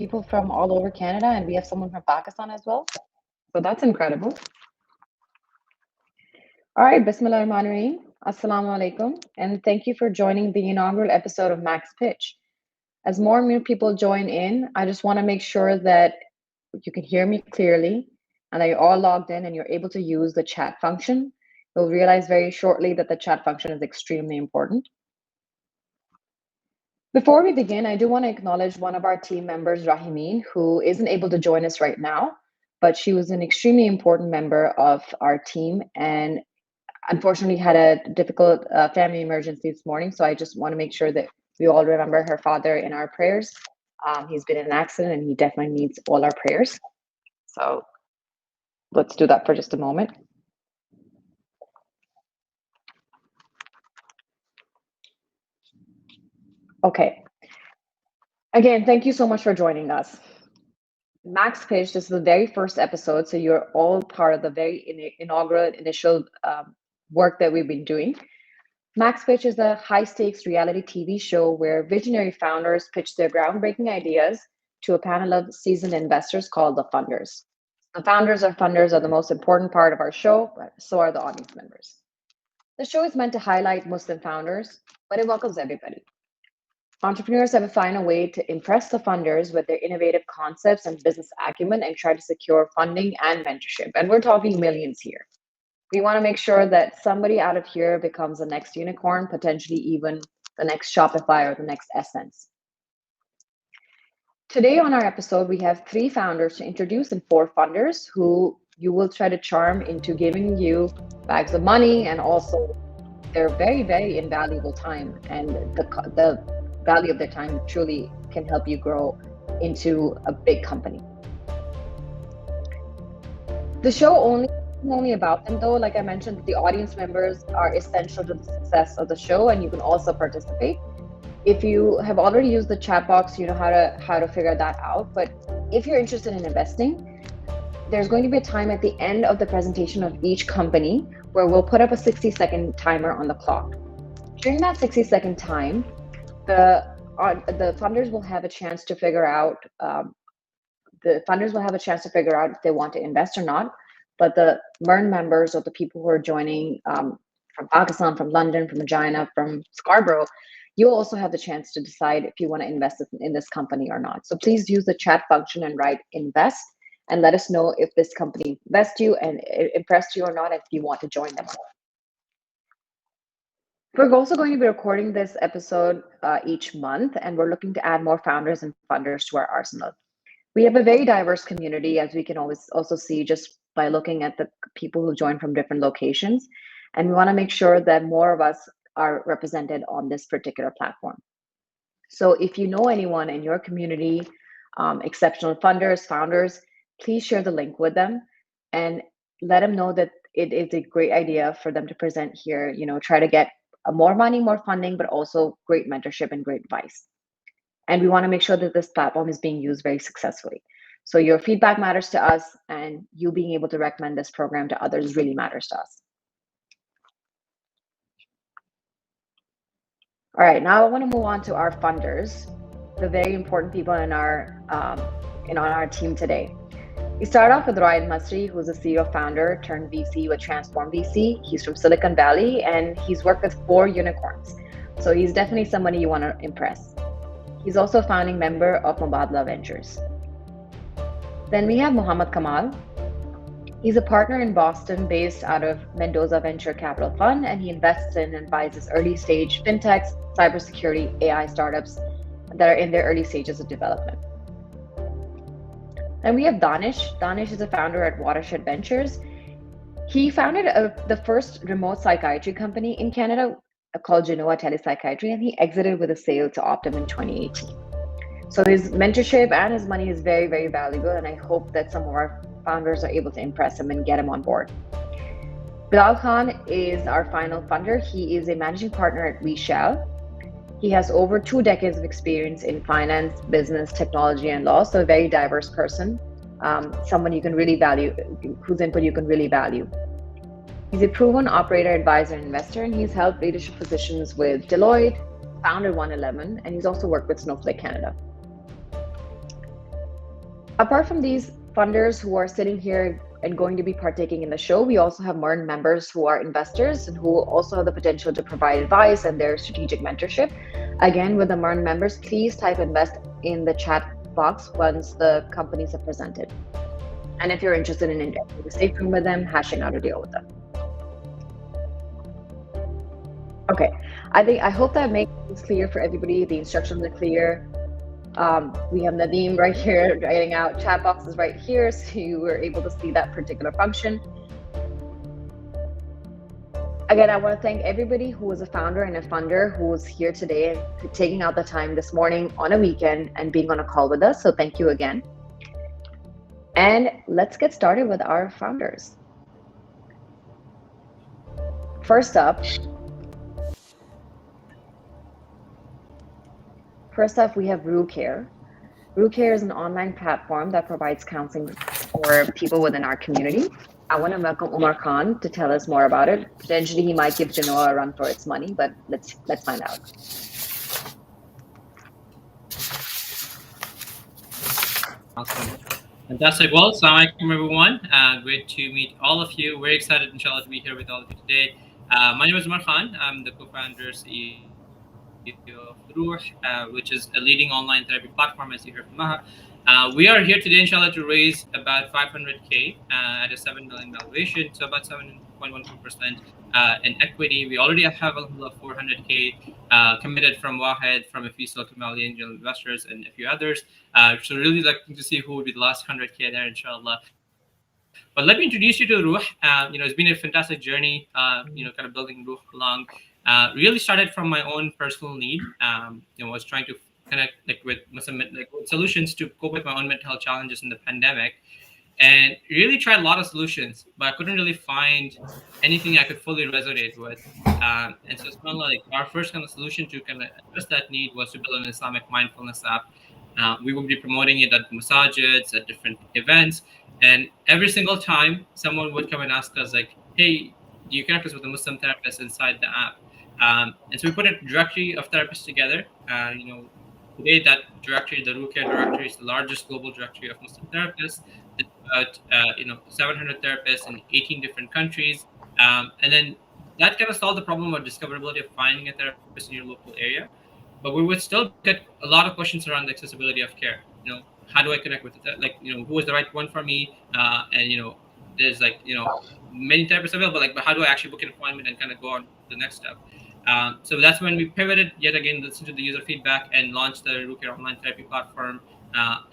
people from all over Canada, and we have someone from Pakistan as well. So that's incredible. All right, Bismillah ar-Rahman ar-Rahim. Assalamu alaikum, and thank you for joining the inaugural episode of MAXPitch. As more and more people join in, I just want to make sure that you can hear me clearly and that you're all logged in and you're able to use the chat function. You'll realize very shortly that the chat function is extremely important. Before we begin, I do want to acknowledge one of our team members, Rahimeen, who isn't able to join us right now, but she was an extremely important member of our team and unfortunately had a difficult family emergency this morning. So I just want to make sure that we all remember her father in our prayers. He's been in an accident and he definitely needs all our prayers. So let's do that for just a moment. Okay. Again, thank you so much for joining us. MAXPitch, this is the very first episode, so you're all part of the very inaugural initial work that we've been doing. MAXPitch is a high-stakes reality TV show where visionary founders pitch their groundbreaking ideas to a panel of seasoned investors called the funders. The founders or funders are the most important part of our show, but so are the audience members. The show is meant to highlight Muslim founders, but it welcomes everybody. Entrepreneurs have to find a way to impress the funders with their innovative concepts and business acumen and try to secure funding and mentorship. And we're talking millions here. We want to make sure that somebody out of here becomes the next unicorn, potentially even the next Shopify or the next Essence. Today on our episode, we have 3 founders to introduce and 4 funders who you will try to charm into giving you bags of money and also their very, very invaluable time. And the value of their time truly can help you grow into a big company. The show only about them though. Like I mentioned, the audience members are essential to the success of the show, and you can also participate. If you have already used the chat box, you know how to figure that out. But if you're interested in investing, there's going to be a time at the end of the presentation of each company where we'll put up a 60-second timer on the clock. During that 60-second time, the funders will have a chance to figure out if they want to invest or not. But the MERN members or the people who are joining from Pakistan, from London, from Regina, from Scarborough, you'll also have the chance to decide if you want to invest in this company or not. So please use the chat function and write invest and let us know if this company impressed you or not, if you want to join them. We're also going to be recording this episode each month, and we're looking to add more founders and funders to our arsenal. We have a very diverse community, as we can always also see just by looking at the people who join from different locations. And we want to make sure that more of us are represented on this particular platform. So if you know anyone in your community, exceptional funders, founders, please share the link with them and let them know that it is a great idea for them to present here, try to get more money, more funding, but also great mentorship and great advice. And we want to make sure that this platform is being used very successfully. So your feedback matters to us, and you being able to recommend this program to others really matters to us. All right, now I want to move on to our funders, the very important people in our team today. We start off with Raed Masri, who's a CEO founder turned VC with Transform VC. He's from Silicon Valley, and he's worked with 4 unicorns. So he's definitely somebody you want to impress. He's also a founding member of Mubadala Ventures. Then we have Mohammed Kamal. He's a partner in Boston based out of Mendoza Venture Capital Fund, and he invests in and advises early stage fintechs, cybersecurity, AI startups that are in their early stages of development. Then we have Danish. Danish is a founder at Watershed Ventures. He founded the first remote psychiatry company in Canada called Genoa Telepsychiatry, and he exited with a sale to Optum in 2018. So his mentorship and his money is very, very valuable, and I hope that some of our founders are able to impress him and get him on board. Bilal Khan is our final funder. He is a managing partner at We Shall. He has over 2 decades of experience in finance, business, technology, and law, so a very diverse person, someone you can really value, whose input you can really value. He's a proven operator, advisor, and investor, and he's held leadership positions with Deloitte, founded 111, and he's also worked with Snowflake Canada. Apart from these funders who are sitting here and going to be partaking in the show, we also have MERN members who are investors and who also have the potential to provide advice and their strategic mentorship. Again, with the MERN members, please type invest in the chat box once the companies are presented. And if you're interested in entering the safe room with them, hashing out a deal with them. Okay, I hope that makes things clear for everybody. The instructions are clear. We have Nadeem right here writing out chat boxes right here, so you were able to see that particular function. Again, I want to thank everybody who was a founder and a funder who was here today and taking out the time this morning on a weekend and being on a call with us. So thank you again. And let's get started with our founders. First up, we have Ruh Care. Ruh Care is an online platform that provides counseling for people within our community. I want to welcome Umar Khan to tell us more about it. Potentially, he might give Genoa a run for its money, but let's find out. Awesome. Fantastic. Well, assalamu alaikum everyone. Great to meet all of you. Very excited, inshallah, to be here with all of you today. My name is Umar Khan. I'm the co-founder, CEO of Ruh, which is a leading online therapy platform, as you heard from Maha. We are here today, inshallah, to raise about 500K at a 7 million valuation, so about 7.12% in equity. We already have 400K committed from Wahed, from a few Silicon Valley angel investors, and a few others. So really looking to see who would be the last 100K there, inshallah. But let me introduce you to Ruh. It's been a fantastic journey, kind of building Ruh along. Really started from my own personal need. Was trying to connect with some solutions to cope with my own mental health challenges in the pandemic, and really tried a lot of solutions, but I couldn't really find anything I could fully resonate with. And so it's kind of like our first kind of solution to kind of address that need was to build an Islamic mindfulness app. We would be promoting it at masajids, at different events, and every single time someone would come and ask us like, "Hey, do you connect us with a Muslim therapist inside the app?" And so we put a directory of therapists together. Today that directory, the Ruh Care directory, is the largest global directory of Muslim therapists. There's about 700 therapists in 18 different countries, and then that kind of solved the problem of discoverability of finding a therapist in your local area. But we would still get a lot of questions around the accessibility of care. How do I connect with it? Who is the right one for me? And there's many therapists available. But how do I actually book an appointment and kind of go on to the next step? So that's when we pivoted yet again, listened to the user feedback, and launched the Ruh Care online therapy platform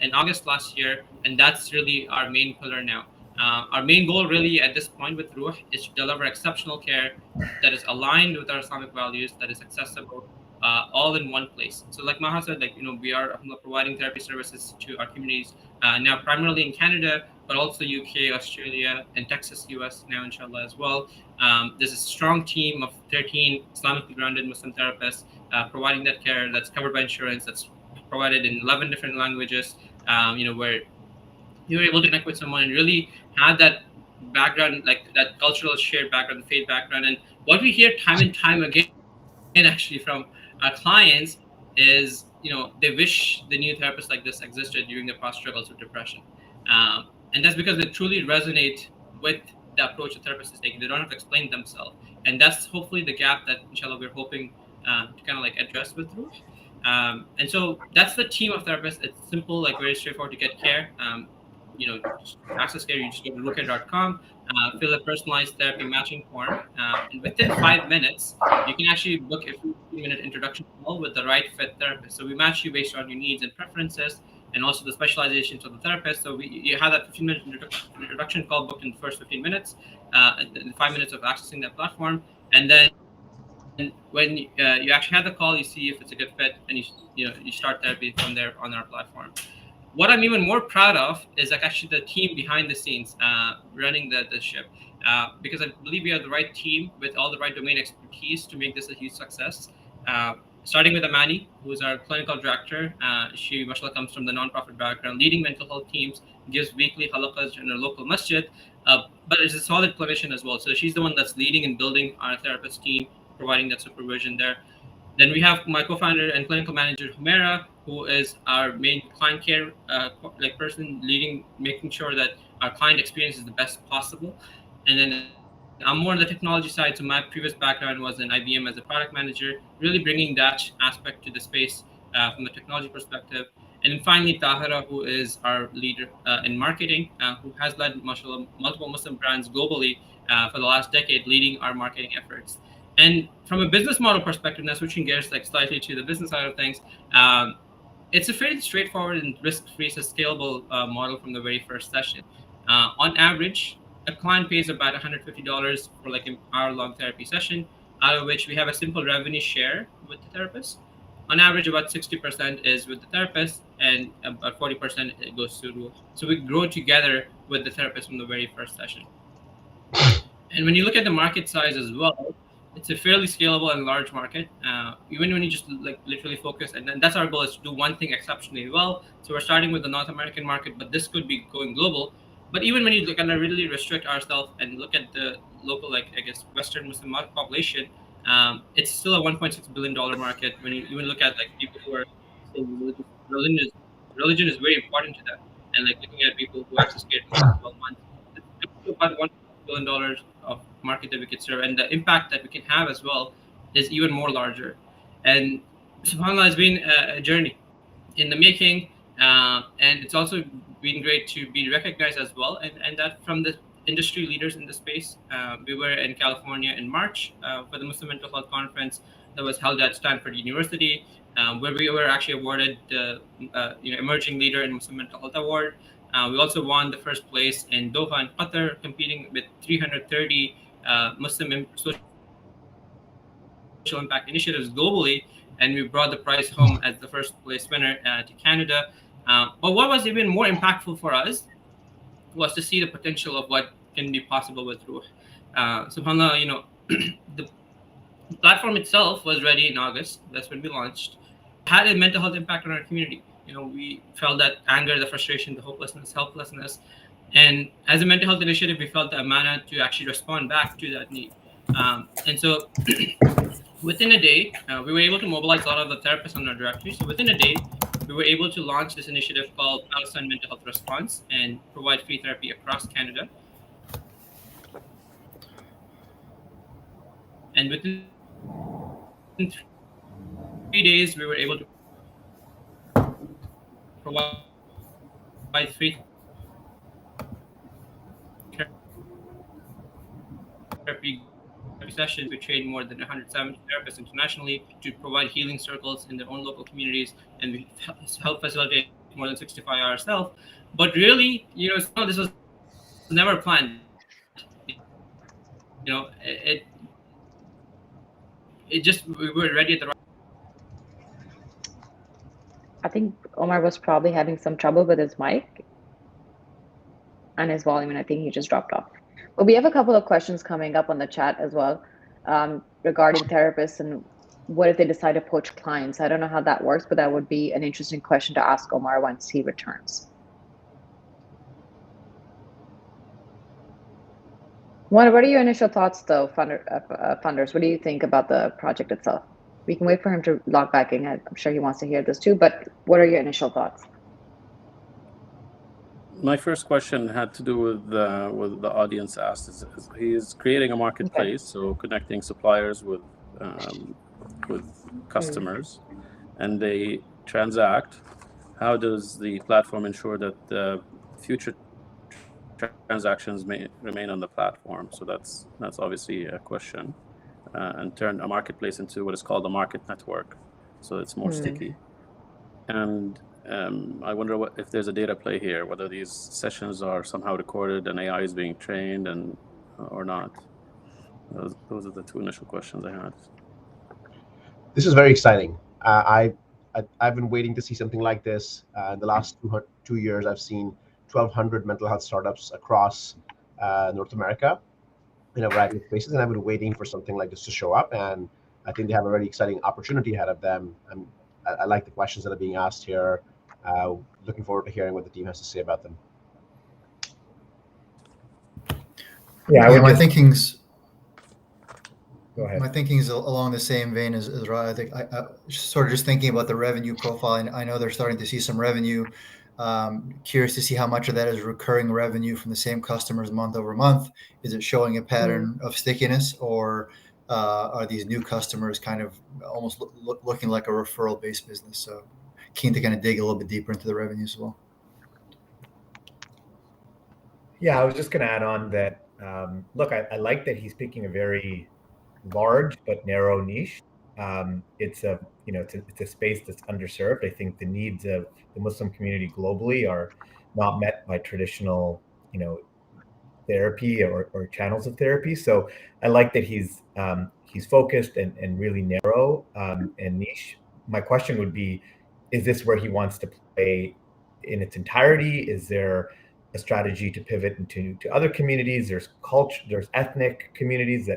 in August last year. And that's really our main pillar now. Our main goal really at this point with Ruh is to deliver exceptional care that is aligned with our Islamic values, that is accessible, all in one place. So like Maha said, we are providing therapy services to our communities now primarily in Canada, but also UK, Australia, and Texas, US now, inshallah, as well. There's a strong team of 13 Islamically grounded Muslim therapists providing that care that's covered by insurance, that's provided in 11 different languages, where you're able to connect with someone and really have that background, like that cultural shared background, the faith background. And what we hear time and time again, actually, from our clients is, they wish the new therapists like this existed during their past struggles with depression. And that's because they truly resonate with the approach the therapist is taking. They don't have to explain themselves. And that's hopefully the gap that, inshallah, we're hoping to kind of address with Ruh. And so that's the team of therapists. It's simple, very straightforward to get care. Access care, you just go to ruhcare.com, fill a personalized therapy matching form, and within 5 minutes, you can actually book a 15-minute introduction call with the right fit therapist. So we match you based on your needs and preferences, and also the specializations of the therapist. So you have that 15-minute introduction call booked in the first 15 minutes, and 5 minutes of accessing that platform, and then when you actually have the call, you see if it's a good fit, and you start therapy from there on our platform. What I'm even more proud of is actually the team behind the scenes running the ship, because I believe we have the right team with all the right domain expertise to make this a huge success. Starting with Amani, who is our clinical director. She, mashallah, comes from the nonprofit background, leading mental health teams, gives weekly halaqas in a local masjid, but is a solid clinician as well. So she's the one that's leading and building our therapist team, providing that supervision there. Then we have my co-founder and clinical manager, Humaira, who is our main client care person leading, making sure that our client experience is the best possible. And then I'm more on the technology side. So my previous background was in IBM as a product manager, really bringing that aspect to the space from the technology perspective. And then finally, Tahira, who is our leader in marketing, who has led multiple Muslim brands globally for the last decade, leading our marketing efforts. And from a business model perspective, now switching gears slightly to the business side of things, it's a fairly straightforward and risk-free, scalable model from the very first session. On average, a client pays about $150 for like an hour-long therapy session, out of which we have a simple revenue share with the therapist. On average, about 60% is with the therapist, and about 40% it goes to Ruh. So we grow together with the therapist from the very first session. And when you look at the market size as well, it's a fairly scalable and large market. Even when you just like literally focus, and then that's our goal, is to do one thing exceptionally well. So we're starting with the North American market, but this could be going global. But even when you look and really restrict ourselves and look at the local, like I guess, Western Muslim population, it's still a $1.6 billion market. When you even look at like people who are saying religion is religion is very important to them, and like looking at people who access care in the last 12 months, it's still about $1 billion of market that we could serve, and the impact that we can have as well is even more larger. And subhanallah has been a journey in the making, and it's also been great to be recognized as well, and that from the industry leaders in the space. We were in California in March for the Muslim Mental Health Conference that was held at Stanford University, where we were actually awarded the Emerging Leader in Muslim Mental Health Award. We also won the first place in Doha in Qatar, competing with 330 Muslim social impact initiatives globally, and we brought the prize home as the first place winner to Canada. But what was even more impactful for us was to see the potential of what can be possible with Ruh. Subhanallah, the platform itself was ready in August. That's when we launched. Had a mental health impact on our community. We felt that anger, the frustration, the hopelessness, helplessness. And as a mental health initiative, we felt the amana to actually respond back to that need. And so within a day, we were able to mobilize a lot of the therapists on our directory. So within a day, we were able to launch this initiative called Palestine Mental Health Response and provide free therapy across Canada. And within 3 days, we were able to provide free therapy sessions. We trained more than 170 therapists internationally to provide healing circles in their own local communities, and we help facilitate more than 65 hours self. But really, some of this was never planned. It just, we were ready at the right. I think Omar was probably having some trouble with his mic and his volume, and I think he just dropped off. But we have a couple of questions coming up on the chat as well, regarding therapists and what if they decide to poach clients. I don't know how that works, but that would be an interesting question to ask Omar once he returns. What are your initial thoughts, though, funders? What do you think about the project itself? We can wait for him to log back in. I'm sure he wants to hear this too, but what are your initial thoughts? My first question had to do with the audience asked. He is creating a marketplace, so connecting suppliers with customers, and they transact. How does the platform ensure that future transactions may remain on the platform? So that's obviously a question, and turn a marketplace into what is called a market network, so it's more sticky. And I wonder if there's a data play here, whether these sessions are somehow recorded and AI is being trained or not. Those are the two initial questions I had. This is very exciting. I've been waiting to see something like this. In the last 2 years, I've seen 1,200 mental health startups across North America in a variety of places, and I've been waiting for something like this to show up. And I think they have a very exciting opportunity ahead of them. I like the questions that are being asked here. Looking forward to hearing what the team has to say about them. Yeah, my thinking's Go ahead. My thinking is along the same vein as Raed. I think I sort of just thinking about the revenue profile. And I know they're starting to see some revenue. Curious to see how much of that is recurring revenue from the same customers month over month. Is it showing a pattern of stickiness, or are these new customers kind of almost looking like a referral-based business? So keen to kind of dig a little bit deeper into the revenue as well. Yeah, I was just going to add on that. Look, I like that he's picking a very large but narrow niche. It's a it's a space that's underserved. I think the needs of the Muslim community globally are not met by traditional therapy or channels of therapy. So I like that he's focused and really narrow and niche. My question would be, is this where he wants to play in its entirety? Is there a strategy to pivot into other communities? There's culture, there's ethnic communities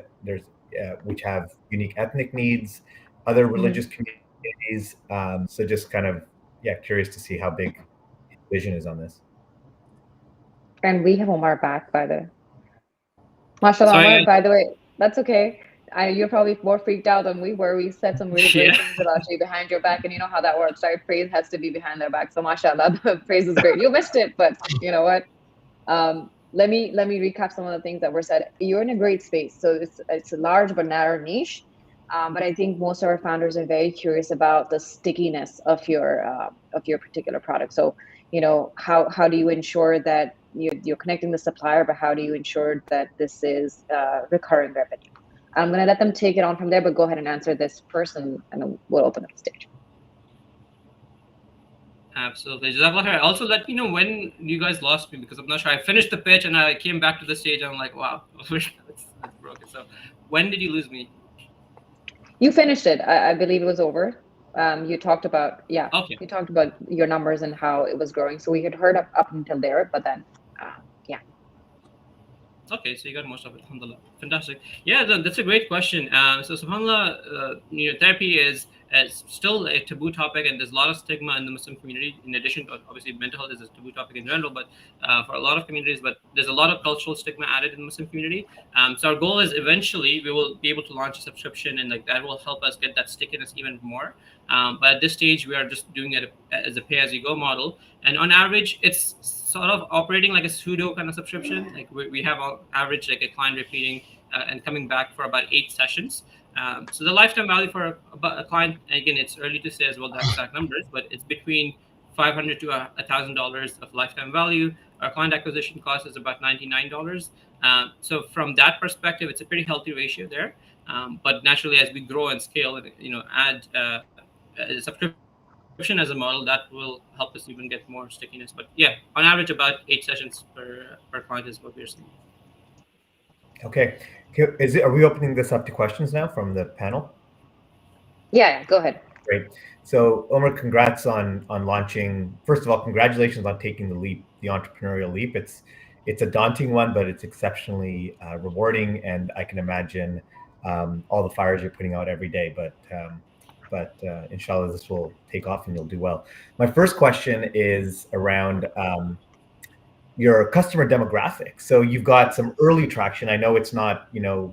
which have unique ethnic needs, other religious communities. So just kind of curious to see how big his vision is on this. And we have Omar back, by the way. Mashallah, Sorry, Omar, by the way, that's okay. You're probably more freaked out than we were. We said some really great things about you behind your back, and you know how that works, right? Praise has to be behind their back. So mashallah, the praise is great. You missed it, but you know what? Let me recap some of the things that were said. You're in a great space. So it's a large but narrow niche. But I think most of our founders are very curious about the stickiness of your particular product. So, how do you ensure that you're connecting the supplier, but how do you ensure that this is recurring revenue? I'm going to let them take it on from there, but go ahead and answer this first, and then we'll open up the stage. Absolutely. Jazakallah khair. Also, let me know when you guys lost me, because I'm not sure. I finished the pitch and I came back to the stage and I'm like, wow, it's broken. So when did you lose me? You finished it. I believe it was over. You talked about, Okay. You talked about your numbers and how it was growing. So we had heard up until there, but then, Okay, so you got most of it. Alhamdulillah. Fantastic. Yeah, that's a great question. So subhanAllah, therapy is still a taboo topic, and there's a lot of stigma in the Muslim community. In addition to, obviously, mental health is a taboo topic in general, but for a lot of communities, but there's a lot of cultural stigma added in the Muslim community. So our goal is eventually we will be able to launch a subscription, and that will help us get that stickiness even more. But at this stage, we are just doing it as a pay-as-you-go model, and on average, it's sort of operating like a pseudo kind of subscription. Like we have on average like a client repeating and coming back for about 8 sessions. So the lifetime value for a client, again, it's early to say as well the exact numbers, but it's between $500 to $1,000 of lifetime value. Our client acquisition cost is about $99. So from that perspective, it's a pretty healthy ratio there. But naturally, as we grow and scale and add a subscription as a model, that will help us even get more stickiness. But yeah, on average, about 8 sessions per client is what we're seeing. Okay. Are we opening this up to questions now from the panel? Yeah, go ahead. Great. So Omar, congrats on launching. First of all, congratulations on taking the leap, the entrepreneurial leap. It's a daunting one, but it's exceptionally rewarding, and I can imagine all the fires you're putting out every day. But inshallah, this will take off and you'll do well. My first question is around your customer demographic. So you've got some early traction. I know it's not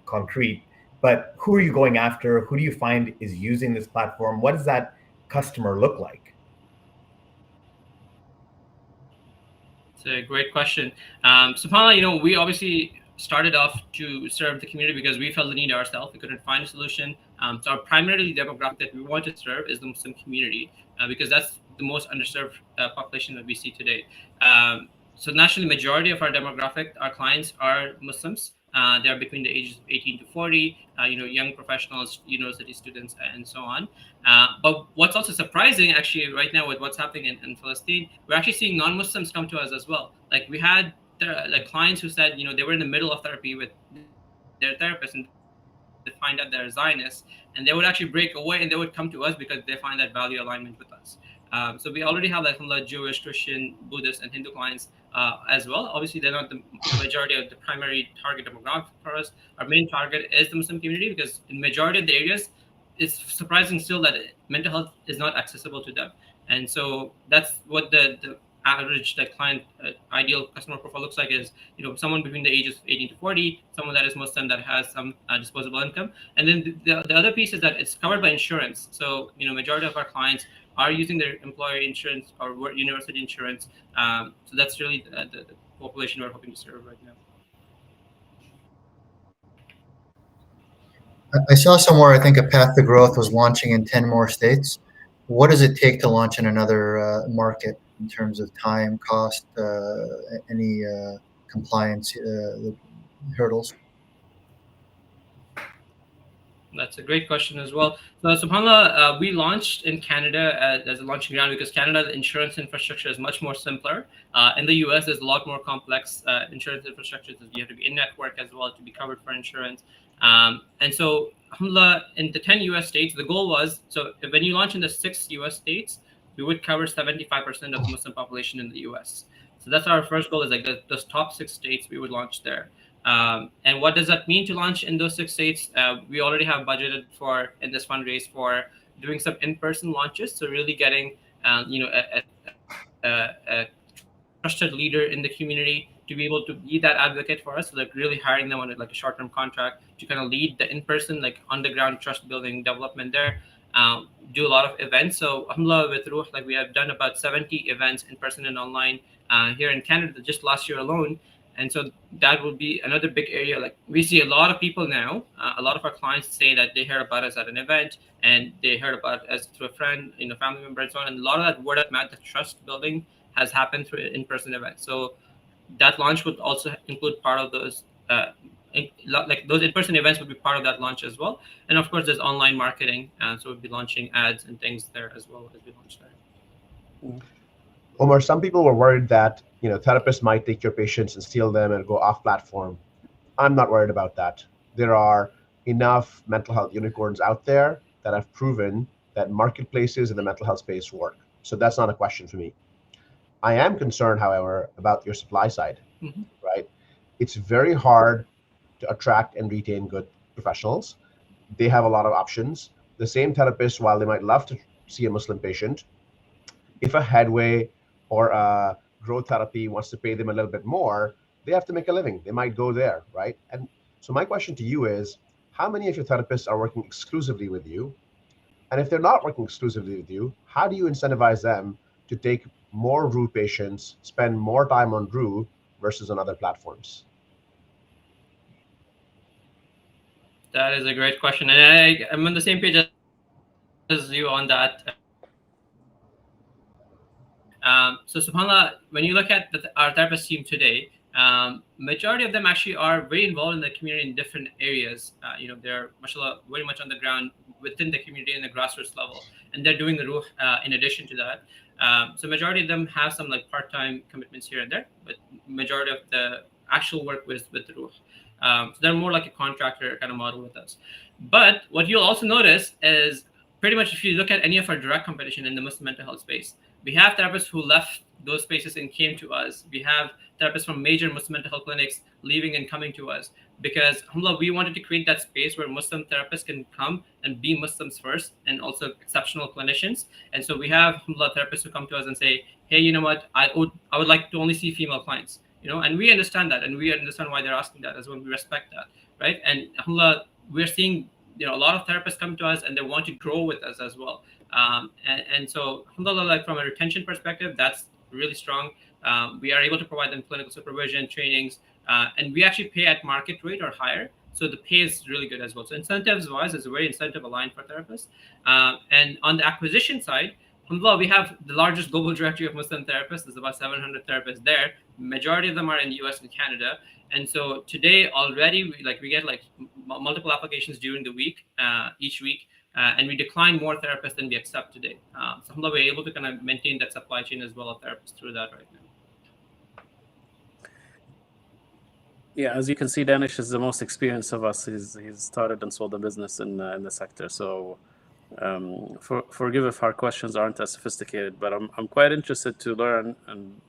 concrete, but who are you going after? Who do you find is using this platform? What does that customer look like? It's a great question. SubhanAllah, we obviously started off to serve the community because we felt the need ourselves. We couldn't find a solution. So our primary demographic that we want to serve is the Muslim community because that's the most underserved population that we see today. So naturally, majority of our demographic, our clients are Muslims. They are between the ages of 18 to 40, young professionals, university students, and so on. But what's also surprising, actually, right now with what's happening in Palestine, we're actually seeing non-Muslims come to us as well. Like we had clients who said, they were in the middle of therapy with their therapist and they find out they're Zionists, and they would actually break away and they would come to us because they find that value alignment with us. So we already have Jewish, Christian, Buddhist, and Hindu clients as well. Obviously, they're not the majority of the primary target demographic for us. Our main target is the Muslim community because in majority of the areas, it's surprising still that mental health is not accessible to them. And so that's what the average client ideal customer profile looks like is, someone between the ages of 18 to 40, someone that is Muslim that has some disposable income. And then the other piece is that it's covered by insurance. So, majority of our clients are using their employer insurance or university insurance. So that's really the population we're hoping to serve right now. I saw somewhere, I think a path to growth was launching in 10 more states. What does it take to launch in another market in terms of time, cost, any compliance hurdles? That's a great question as well. So subhanAllah, we launched in Canada as a launching ground because Canada, the insurance infrastructure is much more simpler. In the US, there's a lot more complex insurance infrastructure. You have to be in network as well to be covered for insurance. And so alhamdulillah, in the 10 US states, the goal was, so when you launch in the 6 US states, we would cover 75% of the Muslim population in the US. So that's our first goal, is like those top 6 states, we would launch there. And what does that mean to launch in those 6 states? We already have budgeted for, in this fundraise, for doing some in-person launches. So really getting, a trusted leader in the community to be able to be that advocate for us. So like really hiring them on like a short-term contract to kind of lead the in-person, like on-the-ground trust building development there. Do a lot of events. So alhamdulillah, with Ruh, like we have done about 70 events in person and online here in Canada just last year alone. And so that would be another big area. Like we see a lot of people now, a lot of our clients say that they heard about us at an event and they heard about us through a friend, family member and so on. And a lot of that word of mouth, the trust building has happened through in-person events. So that launch would also include part of those, like those in-person events would be part of that launch as well. And of course, there's online marketing. So we'll be launching ads and things there as well as we launch there. Omar, some people were worried that therapists might take your patients and steal them and go off platform. I'm not worried about that. There are enough mental health unicorns out there that have proven that marketplaces in the mental health space work. So that's not a question for me. I am concerned, however, about your supply side, right? It's very hard to attract and retain good professionals. They have a lot of options. The same therapist, while they might love to see a Muslim patient, if a Headway or a growth therapy wants to pay them a little bit more, they have to make a living. They might go there, right? And so my question to you is, how many of your therapists are working exclusively with you? And if they're not working exclusively with you, how do you incentivize them to take more Ruh patients, spend more time on Ruh versus on other platforms? That is a great question. And I'm on the same page as you on that. So subhanAllah, when you look at our therapist team today, majority of them actually are very involved in the community in different areas. They're mashallah very much on the ground within the community in the grassroots level, and they're doing the Ruh in addition to that. So majority of them have some like part-time commitments here and there, but majority of the actual work with the Ruh. So they're more like a contractor kind of model with us. But what you'll also notice is pretty much if you look at any of our direct competition in the Muslim mental health space, we have therapists who left those spaces and came to us. We have therapists from major Muslim mental health clinics leaving and coming to us because alhamdulillah, we wanted to create that space where Muslim therapists can come and be Muslims first and also exceptional clinicians. And so we have alhamdulillah therapists who come to us and say, hey, you know what, I would like to only see female clients, and we understand that and we understand why they're asking that as well. We respect that, right? And alhamdulillah, we're seeing a lot of therapists come to us and they want to grow with us as well. And so alhamdulillah, like from a retention perspective, that's really strong. We are able to provide them clinical supervision, trainings, and we actually pay at market rate or higher. So the pay is really good as well. So incentives wise, it's very incentive aligned for therapists. And on the acquisition side, alhamdulillah, we have the largest global directory of Muslim therapists. There's about 700 therapists there. Majority of them are in the US and Canada. And so today already we get like multiple applications during the week, each week. And we decline more therapists than we accept today. So alhamdulillah, we're able to kind of maintain that supply chain as well of therapists through that right now. Yeah, as you can see, Danish is the most experienced of us. He's started and sold a business in the sector. So forgive if our questions aren't as sophisticated, but I'm quite interested to learn and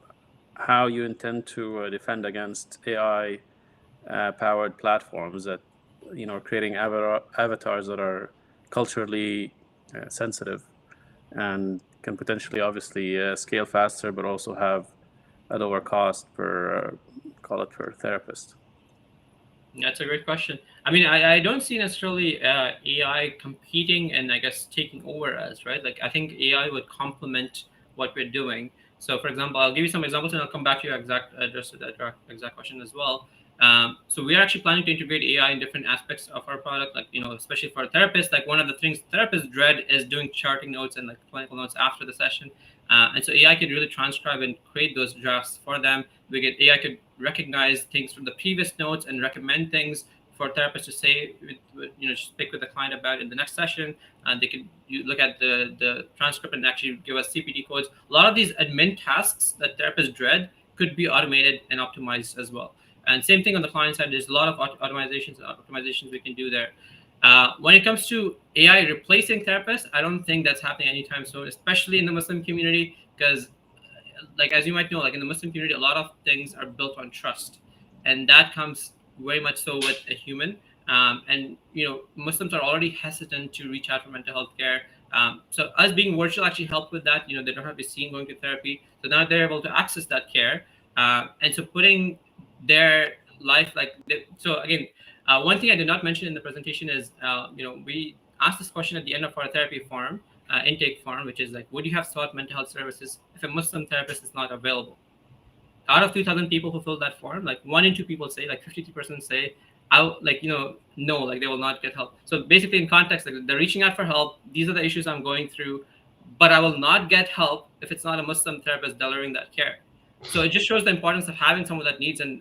how you intend to defend against AI powered platforms that creating avatars that are culturally sensitive and can potentially obviously scale faster, but also have a lower cost per call it per therapist? That's a great question. I mean, I don't see necessarily AI competing and I guess taking over us, right? Like I think AI would complement what we're doing. So, for example, I'll give you some examples and I'll come back to your exact address to that exact question as well. So we are actually planning to integrate AI in different aspects of our product, like especially for therapists. Like one of the things therapists dread is doing charting notes and like clinical notes after the session, and so AI could really transcribe and create those drafts for them. AI could recognize things from the previous notes and recommend things for therapists to say, speak with the client about in the next session. And they could look at the transcript and actually give us CPT codes. A lot of these admin tasks that therapists dread could be automated and optimized as well. And same thing on the client side. There's a lot of optimizations we can do there. When it comes to AI replacing therapists, I don't think that's happening anytime soon, especially in the Muslim community, because like as you might know, like in the Muslim community, a lot of things are built on trust, and that comes very much so with a human. And Muslims are already hesitant to reach out for mental health care. So us being virtual actually helped with that. They don't have to be seen going to therapy, so now they're able to access that care. And so putting their life so again, one thing I did not mention in the presentation is we asked this question at the end of our therapy form. Intake form, which is like, would you have sought mental health services if a Muslim therapist is not available? Out of 2,000 people who filled that form, like 1 in 2 people say, like 53% say, no, like they will not get help. So basically, in context, like they're reaching out for help. These are the issues I'm going through, but I will not get help if it's not a Muslim therapist delivering that care. So it just shows the importance of having someone that needs and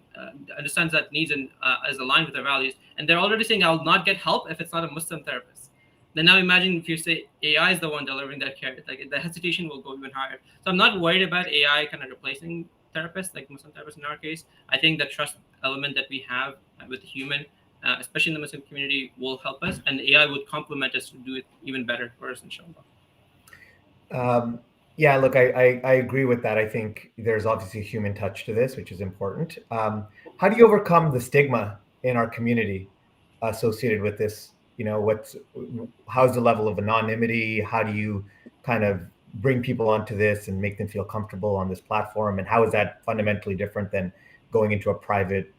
understands that needs and is aligned with their values. And they're already saying, I will not get help if it's not a Muslim therapist. Then now imagine if you say AI is the one delivering that care, like the hesitation will go even higher. So I'm not worried about AI kind of replacing therapists, like Muslim therapists in our case. I think the trust element that we have with the human, especially in the Muslim community, will help us, and AI would complement us to do it even better for us, inshallah. Yeah, look, I agree with that. I think there's obviously a human touch to this, which is important. How do you overcome the stigma in our community associated with this? How's the level of anonymity? How do you kind of bring people onto this and make them feel comfortable on this platform? And how is that fundamentally different than going into a private,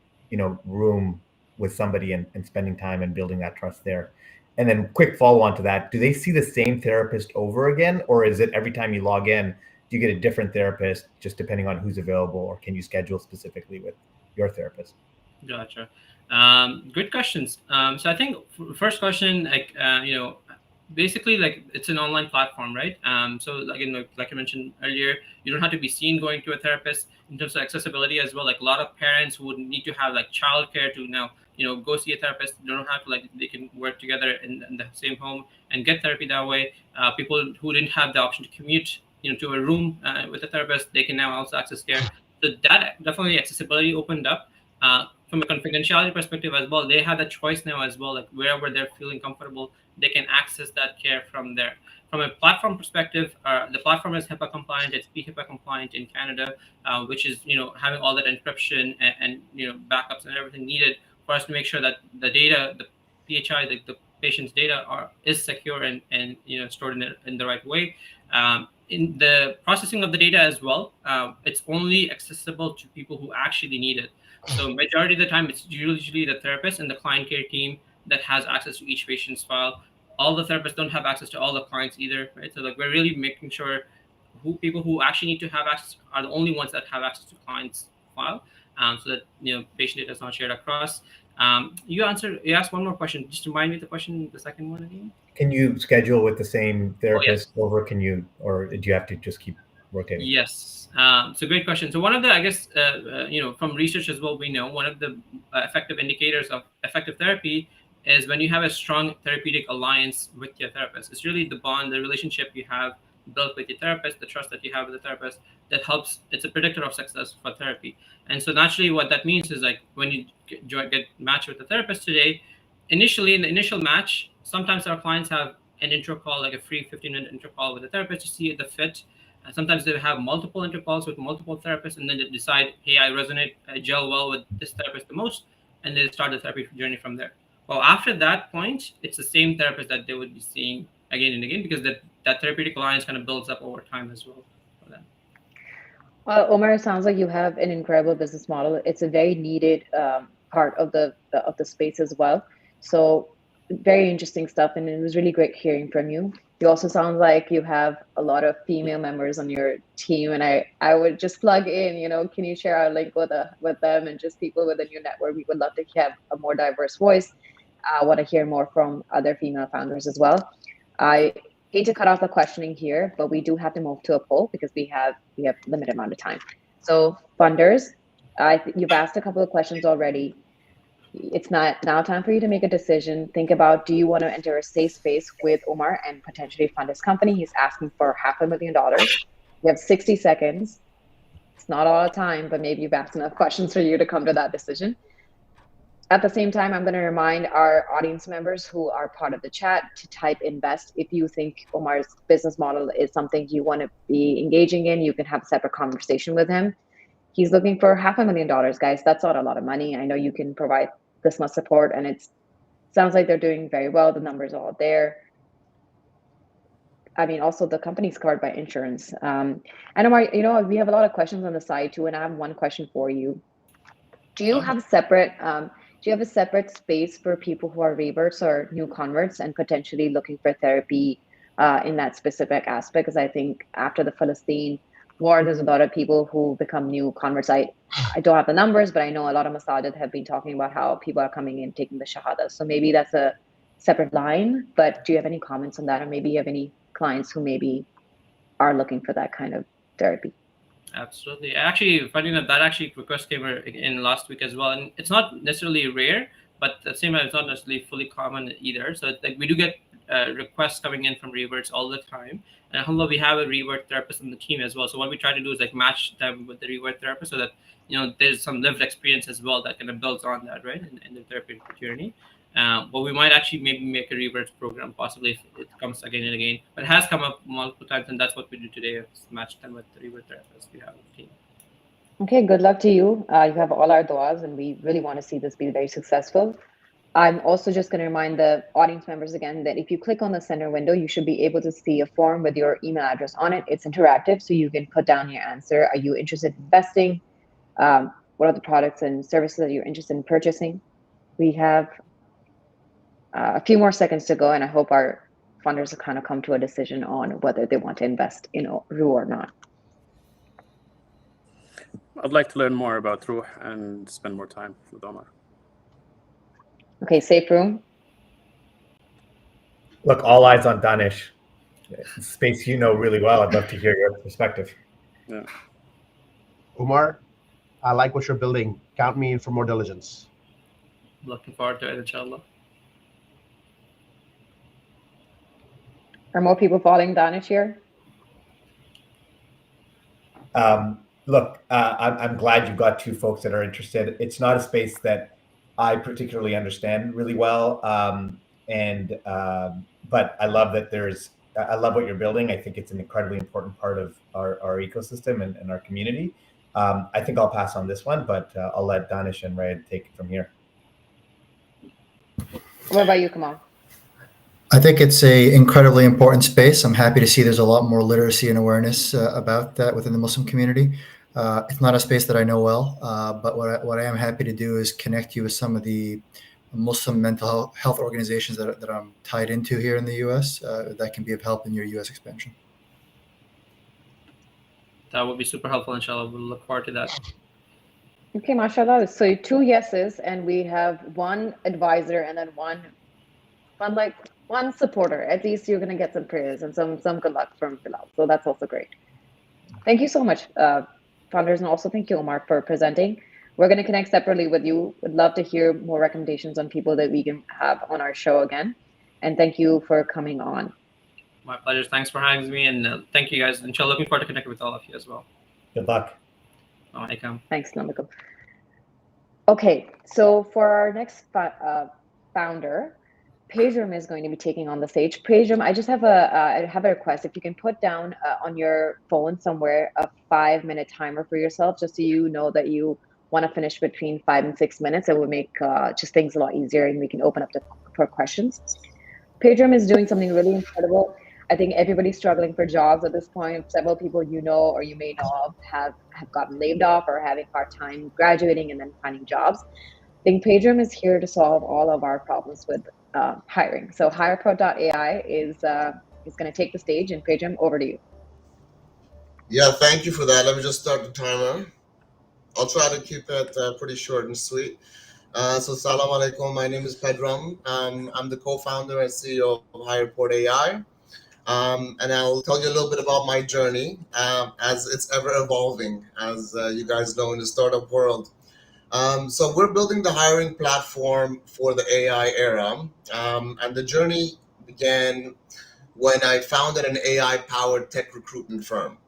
room with somebody and spending time and building that trust there? And then quick follow on to that, do they see the same therapist over again? Or is it every time you log in, do you get a different therapist just depending on who's available, or can you schedule specifically with your therapist? Gotcha. Good questions. So I think first question, basically like it's an online platform, right? So again, like I mentioned earlier, you don't have to be seen going to a therapist. In terms of accessibility as well, like a lot of parents who would need to have like childcare to now go see a therapist. They don't have to they can work together in the same home and get therapy that way. People who didn't have the option to commute to a room with a therapist, they can now also access care. So that definitely accessibility opened up. From a confidentiality perspective as well, they have a choice now as well, like wherever they're feeling comfortable, they can access that care from there. From a platform perspective, the platform is HIPAA compliant. It's HIPAA compliant in Canada, which is having all that encryption and backups and everything needed for us to make sure that the data, the PHI, the patient's data is secure and stored in the right way. In the processing of the data as well, it's only accessible to people who actually need it. So majority of the time, it's usually the therapist and the client care team that has access to each patient's file. All the therapists don't have access to all the clients either, right? So we're really making sure people who actually need to have access are the only ones that have access to clients' file, so that patient data is not shared across. You asked one more question. Just remind me the question, the second one again. Can you schedule with the same therapist over? Or do you have to just keep rotating? Yes. So great question. So one of the, I guess, from research as well, we know one of the effective indicators of effective therapy is when you have a strong therapeutic alliance with your therapist. It's really the bond, the relationship you have built with your therapist, the trust that you have with the therapist that helps. It's a predictor of success for therapy. And so naturally what that means is like when you get matched with the therapist today, initially in the initial match, sometimes our clients have an intro call, like a free 15-minute intro call with the therapist to see the fit. Sometimes they have multiple intro calls with multiple therapists, and then they decide, hey, I gel well with this therapist the most, and they start the therapy journey from there. Well, after that point, it's the same therapist that they would be seeing again and again, because that therapeutic alliance kind of builds up over time as well for them. Omar, it sounds like you have an incredible business model. It's a very needed part of the space as well. So very interesting stuff, and it was really great hearing from you. You also sound like you have a lot of female members on your team, and I would just plug in. Can you share our link with them and just people within your network? We would love to have a more diverse voice. I want to hear more from other female founders as well. I hate to cut off the questioning here, but we do have to move to a poll because we have limited amount of time. So funders, you've asked a couple of questions already. It's not now time for you to make a decision. Think about, do you want to enter a safe space with Omar and potentially fund his company? He's asking for $500,000. You have 60 seconds. It's not all the time, but maybe you've asked enough questions for you to come to that decision. At the same time, I'm going to remind our audience members who are part of the chat to type invest. If you think Omar's business model is something you want to be engaging in, you can have a separate conversation with him. He's looking for $500,000, guys. That's not a lot of money. I know you can provide this much support, and it sounds like they're doing very well. The numbers are all there. I mean, also the company's covered by insurance. And Omar, we have a lot of questions on the side too, and I have one question for you. Do you have a separate space for people who are reverts or new converts and potentially looking for therapy in that specific aspect? Because I think after the Palestine war, there's a lot of people who become new converts. I don't have the numbers, but I know a lot of masajid have been talking about how people are coming in taking the shahada. So maybe that's a separate line, but do you have any comments on that? Or maybe you have any clients who maybe are looking for that kind of therapy? Absolutely. Actually, funny enough, that actually request came in last week as well, and it's not necessarily rare, but at the same time, it's not necessarily fully common either. So we do get requests coming in from reverts all the time, and alhamdulillah, we have a revert therapist on the team as well. So what we try to do is match them with the revert therapist so that there's some lived experience as well that kind of builds on that, right, in the therapeutic journey. But we might actually maybe make a reverse program possibly if it comes again and again. But it has come up multiple times, and that's what we do today: is match them with the reverse therapists we have on the team. Okay, good luck to you. You have all our duas, and we really want to see this be very successful. I'm also just going to remind the audience members again that if you click on the center window, you should be able to see a form with your email address on it. It's interactive, so you can put down your answer. Are you interested in investing? What are the products and services that you're interested in purchasing? We have a few more seconds to go, and I hope our funders will kind of come to a decision on whether they want to invest in Ruh or not. I'd like to learn more about Ruh and spend more time with Omar. Okay, safe room. Look, all eyes on Danish. Space you know really well. I'd love to hear your perspective. Yeah. Omar, I like what you're building. Count me in for more diligence. Looking forward to it, inshallah. Are more people following Danish here? Look, I'm glad you got two folks that are interested. It's not a space that I particularly understand really well, but I love that I love what you're building. I think it's an incredibly important part of our ecosystem and our community. I think I'll pass on this one, but I'll let Danish and Raed take it from here. What about you, Kamal? I think it's a incredibly important space. I'm happy to see there's a lot more literacy and awareness about that within the Muslim community. It's not a space that I know well, but what I am happy to do is connect you with some of the Muslim mental health organizations that I'm tied into here in the U.S. That can be of help in your U.S. expansion. That would be super helpful, inshallah. We'll look forward to that. Okay, mashallah. So 2 yeses, and we have 1 advisor and then one supporter. At least you're going to get some prayers and some good luck from Bilal. So that's also great. Thank you so much, founders, and also thank you, Omar, for presenting. We're going to connect separately with you. Would love to hear more recommendations on people that we can have on our show again. And thank you for coming on. My pleasure. Thanks for having me, and thank you guys. Inshallah, looking forward to connecting with all of you as well. Good luck. Thanks, Namiko. Okay, so for our next founder, Pedram is going to be taking on the stage. Pedram, I just have a request. If you can put down on your phone somewhere a 5-minute timer for yourself, just so you know that you want to finish between 5 and 6 minutes, it would make just things a lot easier, and we can open up for questions. Pedram is doing something really incredible. I think everybody's struggling for jobs at this point. Several people you know or you may know of have gotten laid off or having hard time graduating and then finding jobs. I think PageRoom is here to solve all of our problems with hiring. So HirePort.ai is going to take the stage, and PageRoom, over to you. Yeah, thank you for that. Let me just start the timer. I'll try to keep it pretty short and sweet. So, salam alaikum. My name is Pedram. I'm the co-founder and CEO of HirePort AI. And I'll tell you a little bit about my journey as it's ever evolving, as you guys know, in the startup world. So we're building the hiring platform for the AI era. And the journey began when I founded an AI-powered tech recruitment firm.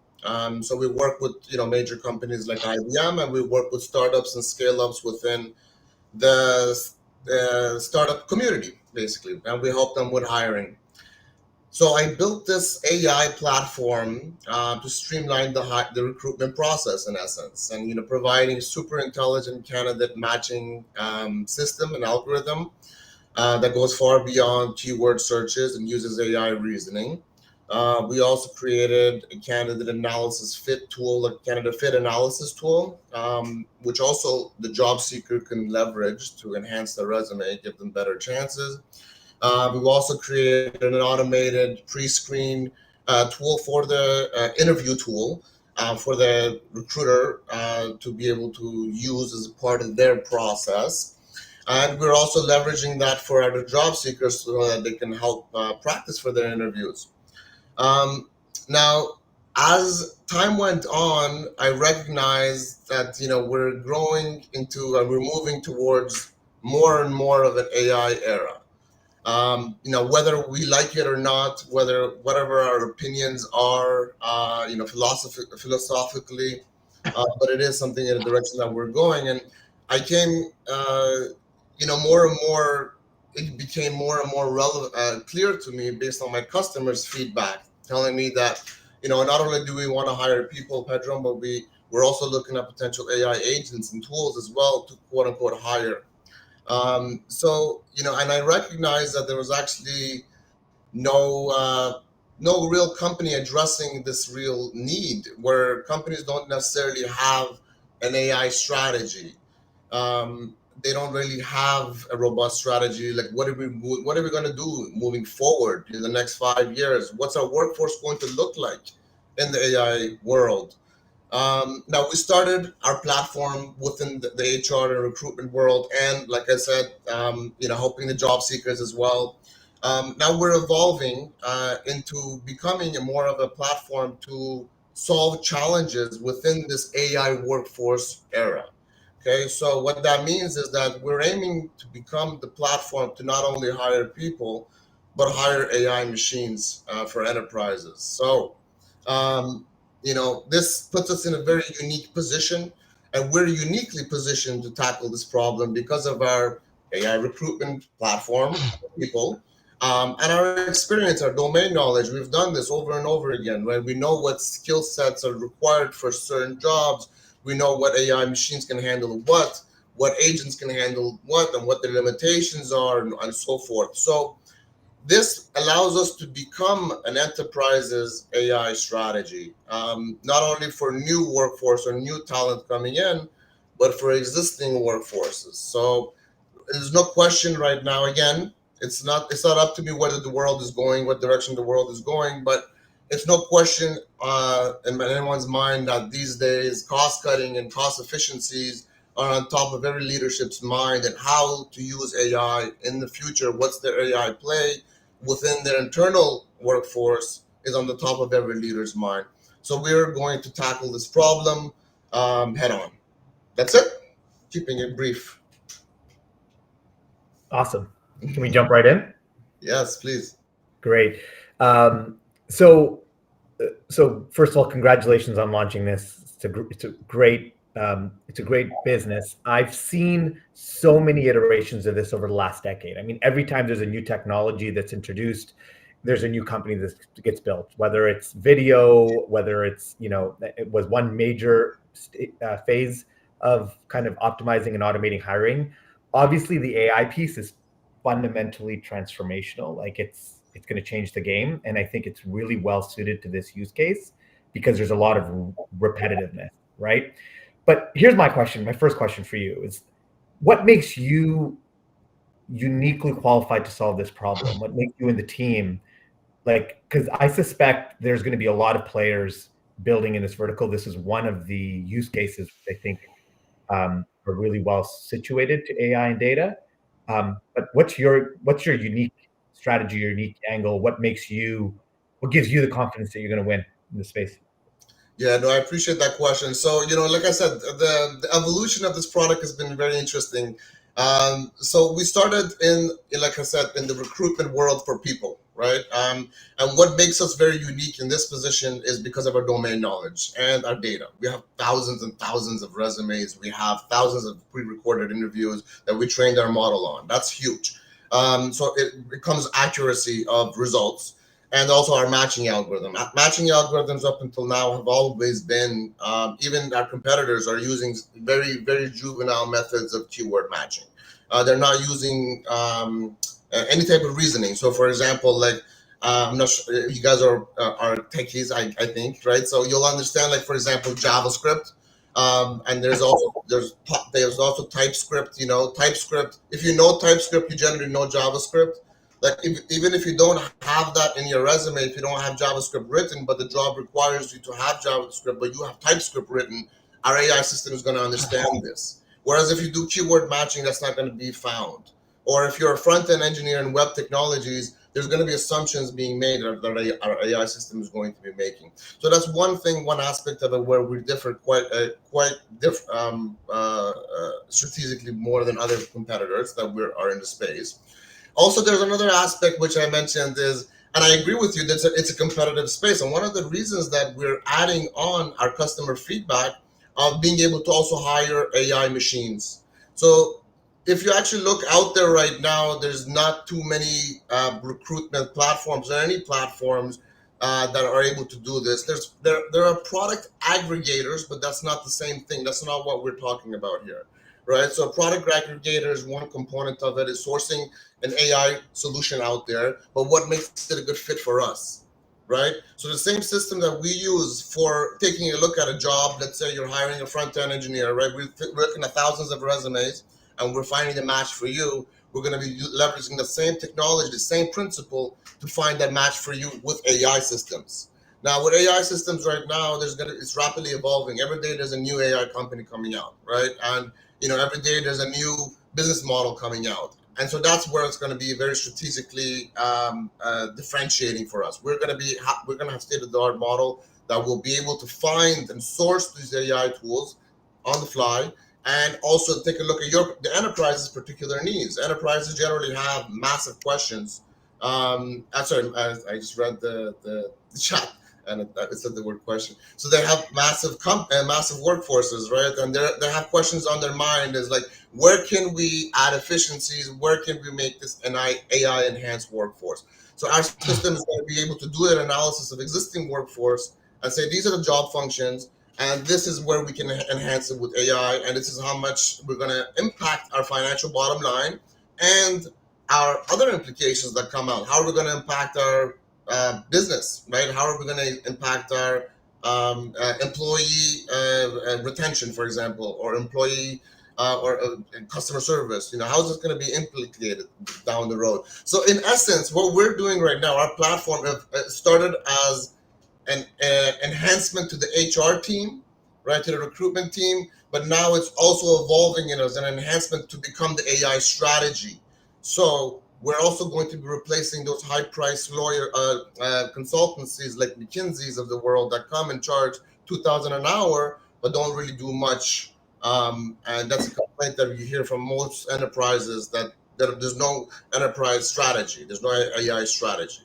So we work with major companies like IBM, and we work with startups and scale-ups within the startup community, basically, and we help them with hiring. So I built this AI platform to streamline the recruitment process, in essence, and providing super intelligent candidate matching system and algorithm that goes far beyond keyword searches and uses AI reasoning. We also created a candidate analysis fit tool, a candidate fit analysis tool, which also the job seeker can leverage to enhance their resume, give them better chances. We've also created an automated pre-screen tool for the interview tool for the recruiter to be able to use as a part of their process. And we're also leveraging that for other job seekers so that they can help practice for their interviews. Now, as time went on, I recognized that we're growing into we're moving towards more and more of an AI era. Whether we like it or not, whatever our opinions are, philosophically, but it is something in the direction that we're going. And I came, more and more, it became more and more relevant, clear to me based on my customers' feedback, telling me that, not only do we want to hire people, Pedram, but we're also looking at potential AI agents and tools as well to quote unquote hire. And I recognized that there was actually no real company addressing this real need, where companies don't necessarily have an AI strategy. They don't really have a robust strategy. Like, what are we going to do moving forward in the next 5 years? What's our workforce going to look like in the AI world? Now, we started our platform within the HR and recruitment world, and like I said, helping the job seekers as well. Now we're evolving into becoming more of a platform to solve challenges within this AI workforce era. Okay, so what that means is that we're aiming to become the platform to not only hire people, but hire AI machines for enterprises. So, this puts us in a very unique position, and we're uniquely positioned to tackle this problem because of our AI recruitment platform, people, and our experience, our domain knowledge. We've done this over and over again, right? We know what skill sets are required for certain jobs. We know what AI machines can handle what agents can handle what, and what the limitations are, and so forth. So this allows us to become an enterprise's AI strategy, not only for new workforce or new talent coming in, but for existing workforces. So there's no question right now. Again, it's not up to me whether the world is going, what direction the world is going, but it's no question in anyone's mind that these days cost cutting and cost efficiencies are on top of every leadership's mind, and how to use AI in the future. What's their AI play within their internal workforce is on the top of every leader's mind. So we're going to tackle this problem head on. That's it. Keeping it brief. Awesome. Can we jump right in? Yes, please. Great. So first of all, congratulations on launching this. It's a great business. I've seen so many iterations of this over the last decade. I mean, every time there's a new technology that's introduced, there's a new company that gets built, whether it's video, whether it's, it was one major phase of kind of optimizing and automating hiring. Obviously, the AI piece is fundamentally transformational. Like, it's it's going to change the game. And I think it's really well suited to this use case because there's a lot of repetitiveness, right? But here's my question. My first question for you is, what makes you uniquely qualified to solve this problem? What makes you and the team, like, because I suspect there's going to be a lot of players building in this vertical. This is one of the use cases I think are really well situated to AI and data. But what's your unique strategy, your unique angle? What gives you the confidence that you're going to win in this space? Yeah, no, I appreciate that question. So, like I said, the evolution of this product has been very interesting. So we started like I said, in the recruitment world for people, right? And what makes us very unique in this position is because of our domain knowledge and our data. We have thousands and thousands of resumes. We have thousands of pre-recorded interviews that we trained our model on. That's huge. So it becomes accuracy of results. And also our matching algorithm. Matching algorithms up until now have always been, even our competitors are using very, very juvenile methods of keyword matching. They're not using any type of reasoning. So for example, like, I'm not sure, you guys are techies, I think, right? So you'll understand, like, for example, JavaScript. And there's also TypeScript, TypeScript. If you know TypeScript, you generally know JavaScript. Like, even if you don't have that in your resume, if you don't have JavaScript written, but the job requires you to have JavaScript, but you have TypeScript written, our AI system is going to understand this. Whereas if you do keyword matching, that's not going to be found. Or if you're a front-end engineer in web technologies, there's going to be assumptions being made that our AI system is going to be making. So that's one thing, one aspect of it where we differ quite strategically more than other competitors that are in the space. Also, there's another aspect which I mentioned is, and I agree with you, that it's a competitive space. And one of the reasons that we're adding on our customer feedback of being able to also hire AI machines. So if you actually look out there right now, there's not too many recruitment platforms or any platforms that are able to do this. There are product aggregators, but that's not the same thing. That's not what we're talking about here. Right, so product aggregators, one component of it is sourcing an AI solution out there, but what makes it a good fit for us, right? So the same system that we use for taking a look at a job, let's say you're hiring a front-end engineer, right? We're looking at thousands of resumes and we're finding a match for you. We're going to be leveraging the same technology, the same principle to find that match for you with AI systems. Now, with AI systems right now, it's rapidly evolving. Every day there's a new AI company coming out, right? And every day there's a new business model coming out. And so that's where it's going to be very strategically differentiating for us. We're going to have state-of-the-art model that will be able to find and source these AI tools on the fly, and also take a look at the enterprise's particular needs. Enterprises generally have massive questions. I'm sorry, I just read the chat. And it said the word question. So they have massive workforces, right? And they have questions on their mind. Is like, where can we add efficiencies? Where can we make this an AI enhanced workforce? So our system is going to be able to do an analysis of existing workforce and say, these are the job functions, and this is where we can enhance it with AI, and this is how much we're going to impact our financial bottom line and our other implications that come out. How are we going to impact our business, right? How are we going to impact our employee retention, for example, or employee or customer service? How is this going to be implicated down the road? So in essence, what we're doing right now, our platform started as an enhancement to the HR team, right, to the recruitment team, but now it's also evolving as an enhancement to become the AI strategy. So we're also going to be replacing those high-priced lawyer consultancies like McKinsey's of the world that come and charge $2,000 an hour, but don't really do much. And that's a complaint that you hear from most enterprises, that there's no enterprise strategy, there's no AI strategy.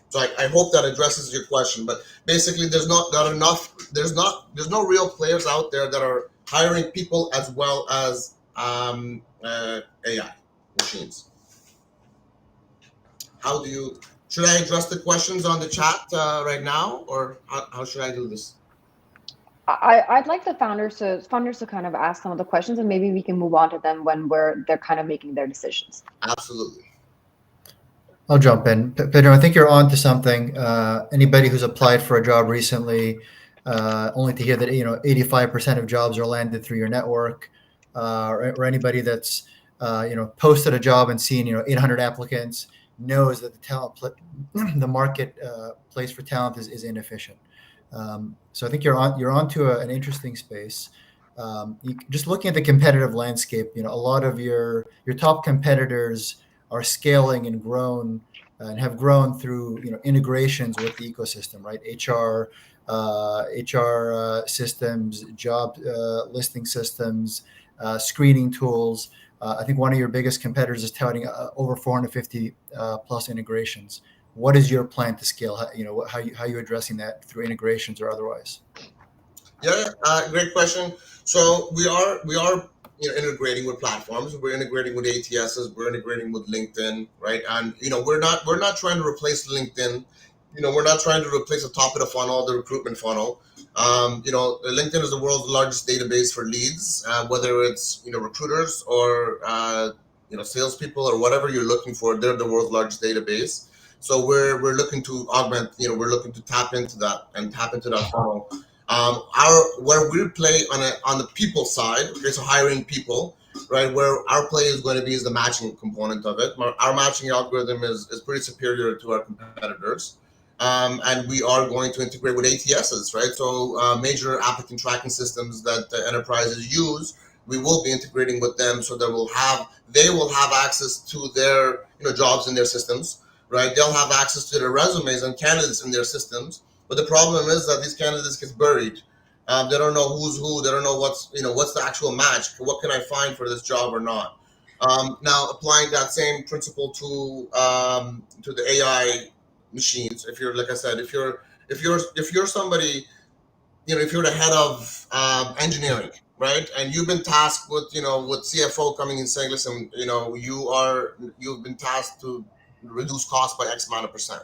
So I hope that addresses your question. But basically, there's no real players out there that are hiring people as well as AI machines. Should I address the questions on the chat right now, or how should I do this? I'd like the founders to kind of ask some of the questions, and maybe we can move on to them when they're kind of making their decisions. Absolutely. I'll jump in. Pedro, I think you're on to something. Anybody who's applied for a job recently, only to hear that 85% of jobs are landed through your network, or anybody that's posted a job and seen 800 applicants, knows that the market place for talent is inefficient. So I think you're on to an interesting space. Just looking at the competitive landscape, a lot of your top competitors are scaling and grown and have grown through integrations with the ecosystem, right? HR systems, job listing systems, screening tools. I think one of your biggest competitors is touting over 450 plus integrations. What is your plan to scale? How you addressing that through integrations or otherwise? Yeah, great question. So we are integrating with platforms. We're integrating with ATSs. We're integrating with LinkedIn, right? And we're not trying to replace LinkedIn. We're not trying to replace the top of the funnel, the recruitment funnel. LinkedIn is the world's largest database for leads, whether it's recruiters or salespeople or whatever you're looking for. They're the world's largest database. So we're looking to augment. We're looking to tap into that funnel. Where we play on the people side, okay, so hiring people, right? Where our play is going to be is the matching component of it. Our matching algorithm is pretty superior to our competitors, and we are going to integrate with ATSs, right? So major applicant tracking systems that enterprises use, we will be integrating with them, so they will have access to their jobs in their systems, right? They'll have access to their resumes and candidates in their systems. But the problem is that these candidates get buried. They don't know who's who. They don't know what's the actual match. What can I find for this job or not? Now applying that same principle to the AI machines. If you're, like I said, if you're somebody, if you're the head of engineering, right, and you've been tasked with with CFO coming in saying, listen, you've been tasked to reduce costs by X amount of percent.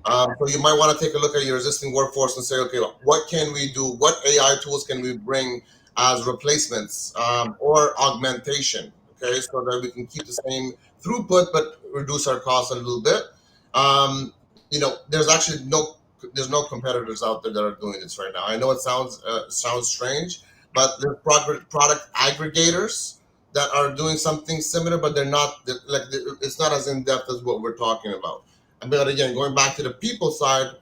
So you might want to take a look at your existing workforce and say, okay, what can we do? What AI tools can we bring as replacements or augmentation? Okay, so that we can keep the same throughput but reduce our costs a little bit. There's actually there's no competitors out there that are doing this right now. I know it sounds strange, but there's product aggregators that are doing something similar, but they're not it's not as in depth as what we're talking about. But again, going back to the people side,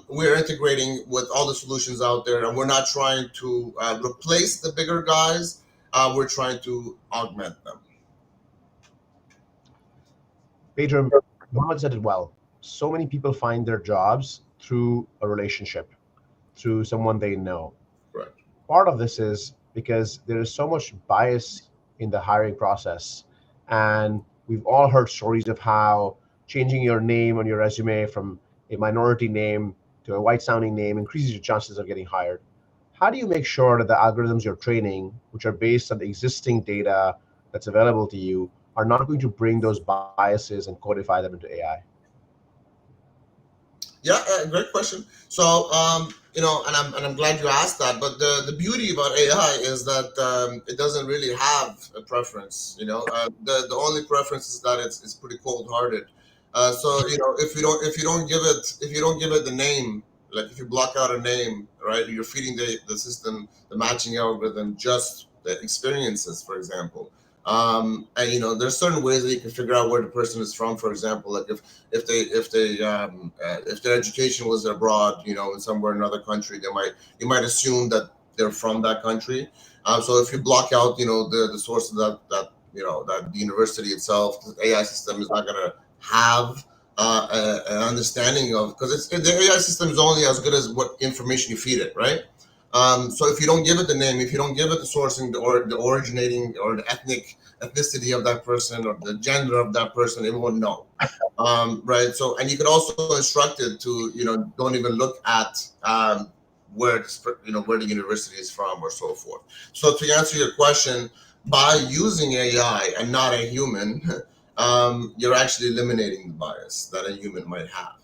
we're integrating with all the solutions out there, and we're not trying to replace the bigger guys. We're trying to augment them. Pedro, Mohammed said it well. So many people find their jobs through a relationship, through someone they know. Right. Part of this is because there is so much bias in the hiring process, and we've all heard stories of how changing your name on your resume from a minority name to a white sounding name increases your chances of getting hired. How do you make sure that the algorithms you're training, which are based on the existing data that's available to you, are not going to bring those biases and codify them into AI? Yeah, great question. So, and I'm glad you asked that. But the beauty about AI is that it doesn't really have a preference. The only preference is that it's pretty cold hearted. So if you don't give it the name, like if you block out a name, right, you're feeding the system, the matching algorithm, just the experiences, for example. And there's certain ways that you can figure out where the person is from. For example, like if their education was abroad, in somewhere in another country, you might assume that they're from that country. So if you block out, the source of that university itself, the AI system is not gonna have an understanding of, because the AI system is only as good as what information you feed it, right? So if you don't give it the name, if you don't give it the sourcing or the originating or the ethnicity of that person or the gender of that person, it won't know. Right. So, and you can also instruct it to, don't even look at where the university is from or so forth. So to answer your question, by using AI and not a human, you're actually eliminating the bias that a human might have.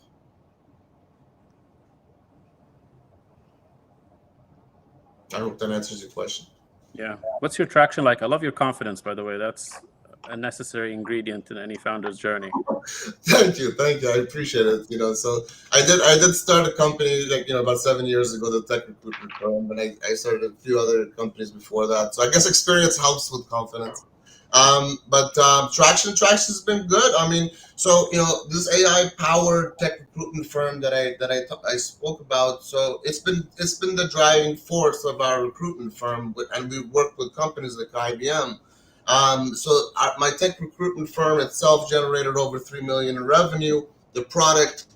I hope that answers your question. Yeah. What's your traction like? I love your confidence, by the way. That's a necessary ingredient in any founder's journey. Thank you. I appreciate it. So I did start a company about 7 years ago, the tech recruitment firm, and I started a few other companies before that. So I guess experience helps with confidence. But traction has been good. I mean, so this AI powered tech recruitment firm that I spoke about. So it's been the driving force of our recruitment firm, and we work with companies like IBM. So my tech recruitment firm itself generated over 3 million in revenue. The product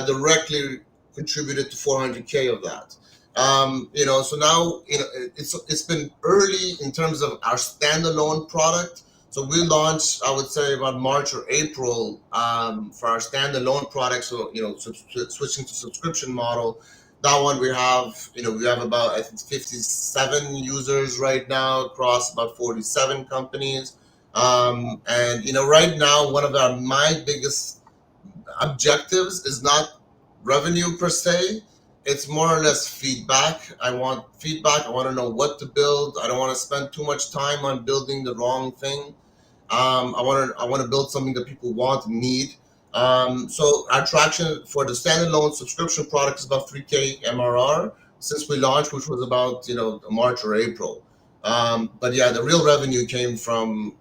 directly contributed to 400K of that. So now it's been early in terms of our standalone product. So we launched, I would say, about March or April for our standalone product. So switching to subscription model. That one we have about, I think, 57 users right now across about 47 companies. And right now, one of my biggest objectives is not revenue per se. It's more or less feedback. I want feedback. I want to know what to build. I don't want to spend too much time on building the wrong thing. I want to build something that people want and need. So our traction for the standalone subscription product is about 3K MRR since we launched, which was about March or April. But yeah, the real revenue came from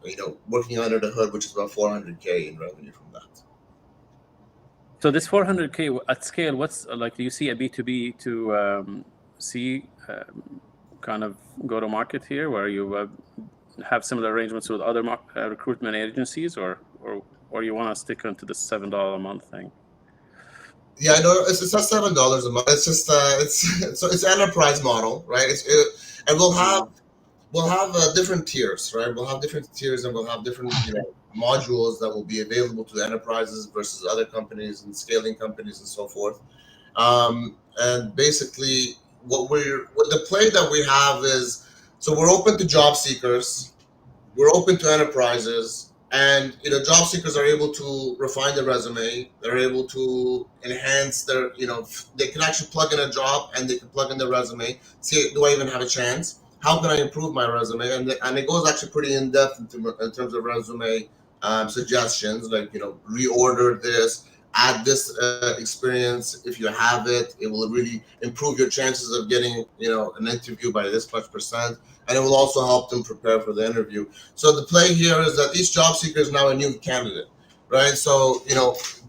working under the hood, which is about 400K in revenue from that. So this 400K at scale, what's like? Do you see a B2B to C kind of go to market here, where you have similar arrangements with other recruitment agencies, or you want to stick into the $7 a month thing? Yeah, no, it's not $7 a month. It's just it's enterprise model, right? And we'll have different tiers, right? We'll have different tiers, and we'll have different modules that will be available to the enterprises versus other companies and scaling companies and so forth. And basically, what the play that we have is, so we're open to job seekers, we're open to enterprises, and job seekers are able to refine their resume. They're able to enhance their, they can actually plug in a job and they can plug in their resume. See, do I even have a chance? How can I improve my resume? And it goes actually pretty in depth in terms of resume suggestions, like reorder this, add this experience. If you have it, it will really improve your chances of getting an interview by this much %, and it will also help them prepare for the interview. So the play here is that each job seeker is now a new candidate, right? So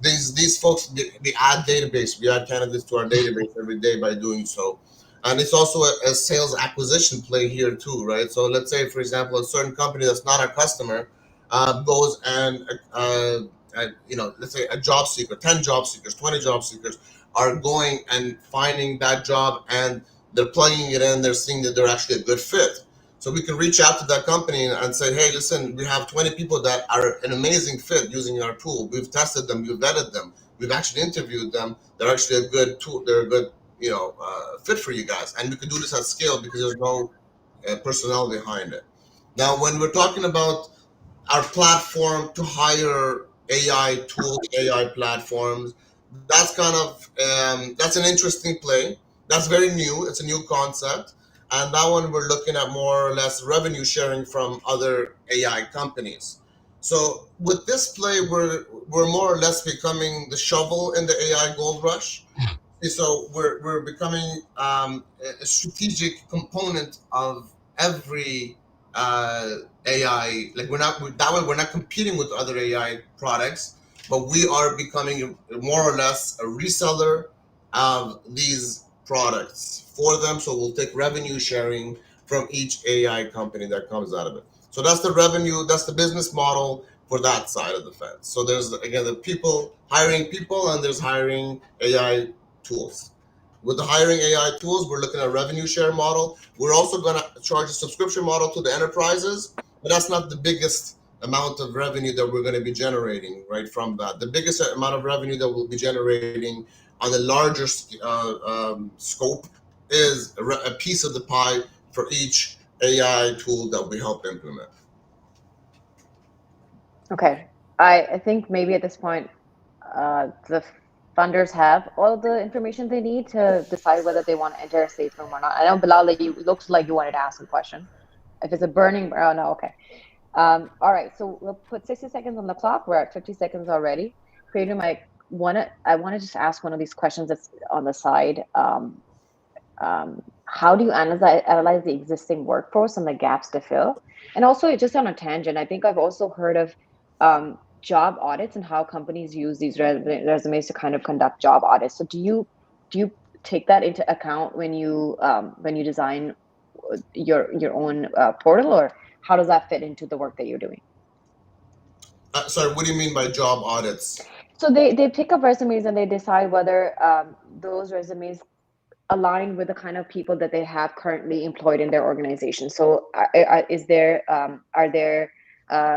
these folks, we add database, we add candidates to our database every day by doing so. And it's also a sales acquisition play here too, right? So let's say, for example, a certain company that's not our customer goes and let's say a job seeker, 10 job seekers, 20 job seekers are going and finding that job, and they're plugging it in. They're seeing that they're actually a good fit. So we can reach out to that company and say, hey, listen, we have 20 people that are an amazing fit using our tool. We've tested them, we've vetted them, we've actually interviewed them. They're actually a good tool. They're a good fit for you guys, and we can do this at scale because there's no personnel behind it. Now, when we're talking about our platform to hire AI tools, AI platforms, that's kind of that's an interesting play. That's very new. It's a new concept, and that one we're looking at more or less revenue sharing from other AI companies. So with this play, we're more or less becoming the shovel in the AI gold rush. So we're becoming a strategic component of every AI. Like we're not competing with other AI products, but we are becoming more or less a reseller of these products for them. So we'll take revenue sharing from each AI company that comes out of it. So that's the revenue, that's the business model for that side of the fence. So there's, again, the people, hiring people, and there's hiring AI tools. With the hiring AI tools, we're looking at a revenue share model. We're also going to charge a subscription model to the enterprises, but that's not the biggest amount of revenue that we're going to be generating right from that. The biggest amount of revenue that we'll be generating on the larger scope is a piece of the pie for each AI tool that we help implement. Okay. I think maybe at this point, the funders have all the information they need to decide whether they want to enter a safe room or not. I know, Bilal, that it looks like you wanted to ask a question. If it's a burning, oh no, okay. All right, so we'll put 60 seconds on the clock. We're at 50 seconds already. Freedom, I wanna just ask one of these questions that's on the side. How do you analyze the existing workforce and the gaps to fill? And also, just on a tangent, I think I've also heard of job audits and how companies use these resumes to kind of conduct job audits. So do you take that into account when you design your own portal, or how does that fit into the work that you're doing? Sorry, what do you mean by job audits? So they pick up resumes and they decide whether those resumes align with the kind of people that they have currently employed in their organization. So are there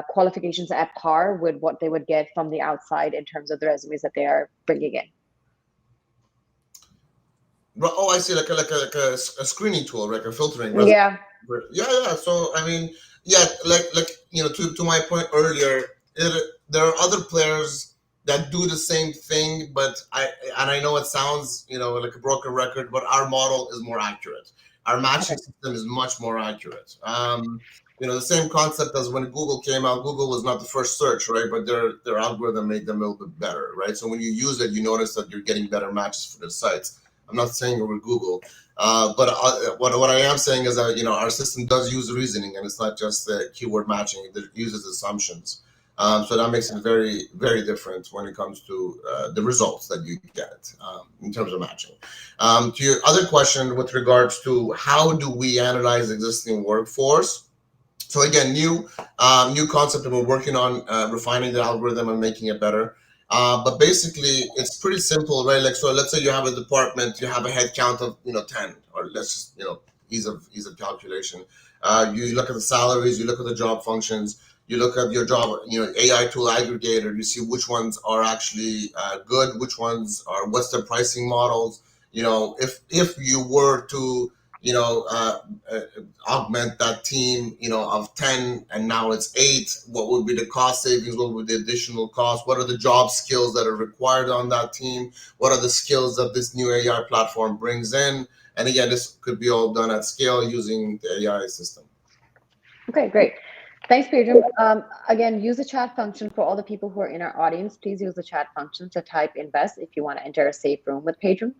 qualifications at par with what they would get from the outside in terms of the resumes that they are bringing in? Oh, I see, like a screening tool, like a filtering. Yeah. Yeah. So I mean, yeah, like to my point earlier, there are other players that do the same thing, but I know it sounds like a broken record, but our model is more accurate. Our matching system is much more accurate. The same concept as when Google came out. Google was not the first search, right? But their algorithm made them a little bit better, right? So when you use it, you notice that you're getting better matches for the sites. I'm not saying we're Google, but what I am saying is that our system does use reasoning, and it's not just keyword matching. It uses assumptions, so that makes it very, very different when it comes to the results that you get in terms of matching. To your other question with regards to how do we analyze existing workforce? So again, new concept that we're working on, refining the algorithm and making it better. But basically, it's pretty simple, right? Like, so let's say you have a department, you have a head count of 10, or let's just ease of calculation. You look at the salaries, you look at the job functions, you look at your job, AI tool aggregator. You see which ones are actually good, which ones are, what's their pricing models. If you were to augment that team, of 10, and now it's 8. What would be the cost savings? What would be the additional cost? What are the job skills that are required on that team? What are the skills that this new AI platform brings in? And again, this could be all done at scale using the AI system. Okay, great. Thanks, Pedro. Again, use the chat function for all the people who are in our audience. Please use the chat function to type invest if you want to enter a safe room with Pedro.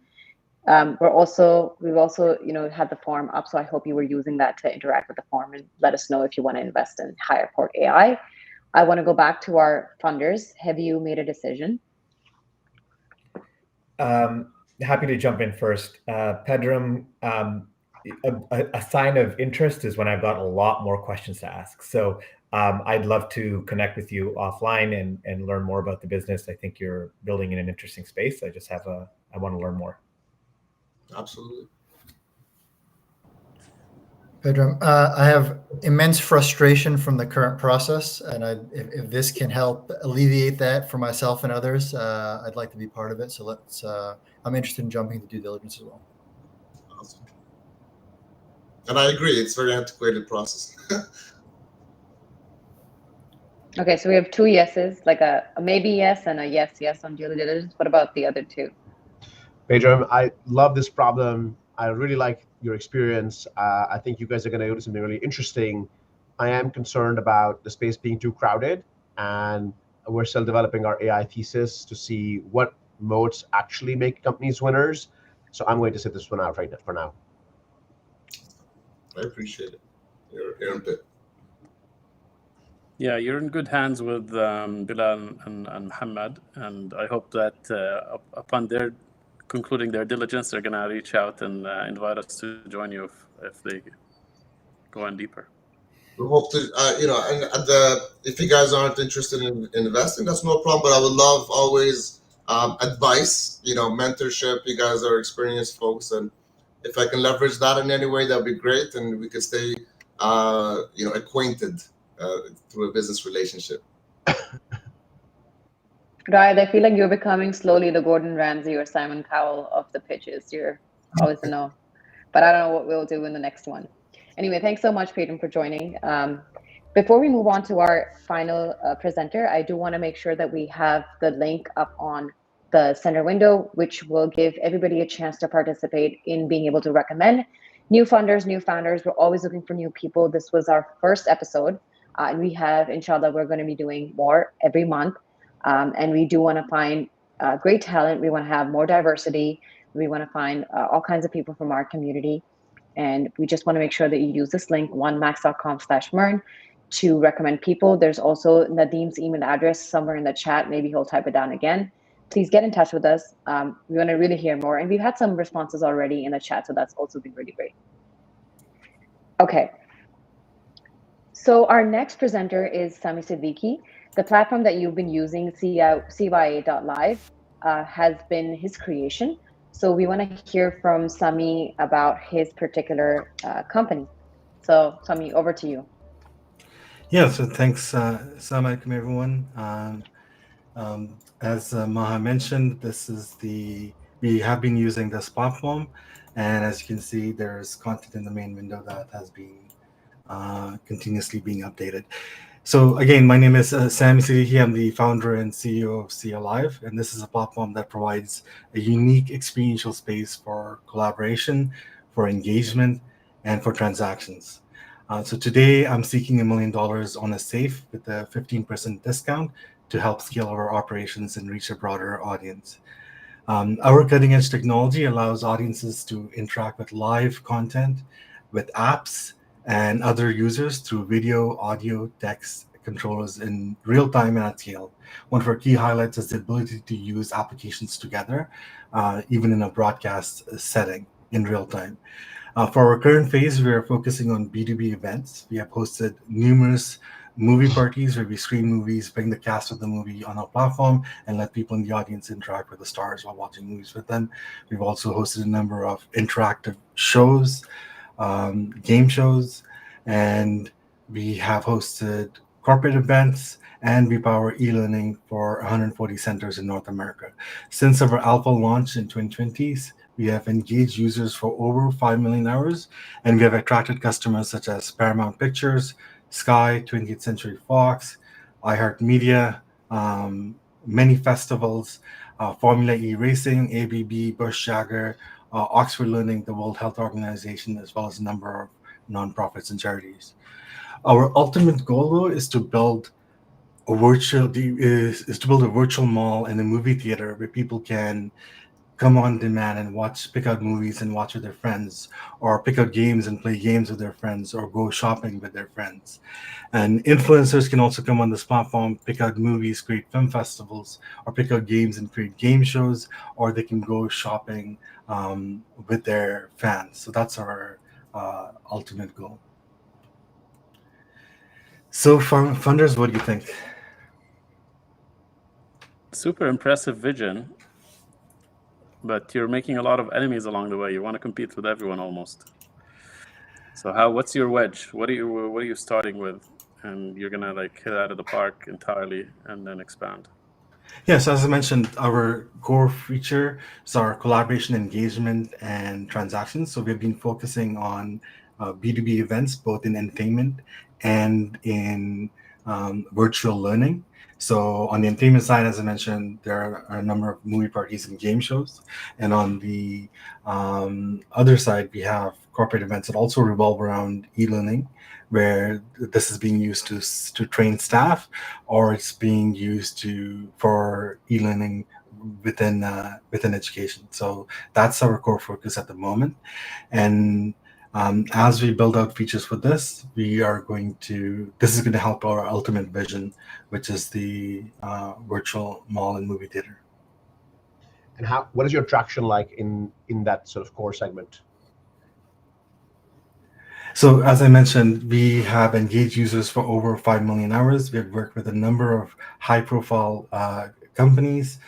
We've also had the form up, so I hope you were using that to interact with the form and let us know if you want to invest in HirePort AI. I want to go back to our funders. Have you made a decision? Happy to jump in first. Pedram, a sign of interest is when I've got a lot more questions to ask. So I'd love to connect with you offline and learn more about the business. I think you're building in an interesting space. I want to learn more. Absolutely. Pedram, I have immense frustration from the current process, and if this can help alleviate that for myself and others, I'd like to be part of it. So I'm interested in jumping into due diligence as well. Awesome. And I agree, it's a very antiquated process. Okay, so we have 2 yeses, like a maybe yes and a yes on due diligence. What about the other 2? Pedram, I love this problem. I really like your experience. I think you guys are going to go to something really interesting. I am concerned about the space being too crowded, and we're still developing our AI thesis to see what moats actually make companies winners. So I'm going to sit this one out right now for now. I appreciate it. You're in bit. Yeah, you're in good hands with Bilal and Mohammed, and I hope that upon their concluding their diligence, they're going to reach out and invite us to join you if they go on deeper. We hope to, if you guys aren't interested in investing, that's no problem. But I would love always advice, mentorship. You guys are experienced folks, and if I can leverage that in any way, that'd be great, and we could stay, acquainted through a business relationship. Raed, I feel like you're becoming slowly the Gordon Ramsay or Simon Cowell of the pitches. You're always a no, but I don't know what we'll do in the next one. Anyway, thanks so much, Peyton, for joining. Before we move on to our final presenter, I do want to make sure that we have the link up on the center window, which will give everybody a chance to participate in being able to recommend new funders, new founders. We're always looking for new people. This was our first episode. And we have, inshallah, we're going to be doing more every month. And we do want to find great talent. We want to have more diversity. We want to find all kinds of people from our community. And we just want to make sure that you use this link, onemax.com/Mern, to recommend people. There's also Nadim's email address somewhere in the chat. Maybe he'll type it down again. Please get in touch with us. We want to really hear more. And we've had some responses already in the chat, so that's also been really great. Okay. So our next presenter is Sami Siddiqui. The platform that you've been using, CYA.live, has been his creation. So we want to hear from Sami about his particular company. So Sami, over to you. Yeah, so thanks. Assalamu alaikum, everyone. As Maha mentioned, we have been using this platform. And as you can see, there's content in the main window that has been continuously being updated. So again, my name is Sami Siddiqui. I'm the founder and CEO of CYA Live, and this is a platform that provides a unique experiential space for collaboration, for engagement, and for transactions. So today, I'm seeking $1 million on a safe with a 15% discount to help scale our operations and reach a broader audience. Our cutting-edge technology allows audiences to interact with live content, with apps, and other users through video, audio, text controllers in real time and at scale. One of our key highlights is the ability to use applications together, even in a broadcast setting in real time. For our current phase, we are focusing on B2B events. We have hosted numerous movie parties where we screen movies, bring the cast of the movie on our platform, and let people in the audience interact with the stars while watching movies with them. We've also hosted a number of interactive shows, game shows, and we have hosted corporate events, and we power e-learning for 140 centers in North America. Since our alpha launch in 2020, we have engaged users for over 5 million hours, and we have attracted customers such as Paramount Pictures, Sky, 20th Century Fox, iHeartMedia, many festivals, Formula E Racing, ABB, Bush Jagger, Oxford Learning, the World Health Organization, as well as a number of nonprofits and charities. Our ultimate goal, though, is to build a virtual mall and a movie theater where people can come on demand and pick out movies and watch with their friends, or pick out games and play games with their friends, or go shopping with their friends. And influencers can also come on this platform, pick out movies, create film festivals, or pick out games and create game shows, or they can go shopping with their fans. So that's our ultimate goal. So funders, what do you think? Super impressive vision, but you're making a lot of enemies along the way. You want to compete with everyone almost. So what's your wedge? What are you starting with? And you're gonna hit it out of the park entirely and then expand. Yes, as I mentioned, our core feature is our collaboration, engagement, and transactions. So we've been focusing on B2B events, both in entertainment and in virtual learning. So on the entertainment side, as I mentioned, there are a number of movie parties and game shows. And on the other side, we have corporate events that also revolve around e-learning, where this is being used to train staff, or it's being used for e-learning within education. So that's our core focus at the moment. And as we build out features for this, this is going to help our ultimate vision, which is the virtual mall and movie theater. And what is your traction like in that sort of core segment? So as I mentioned, we have engaged users for over 5 million hours. We have worked with a number of high-profile companies,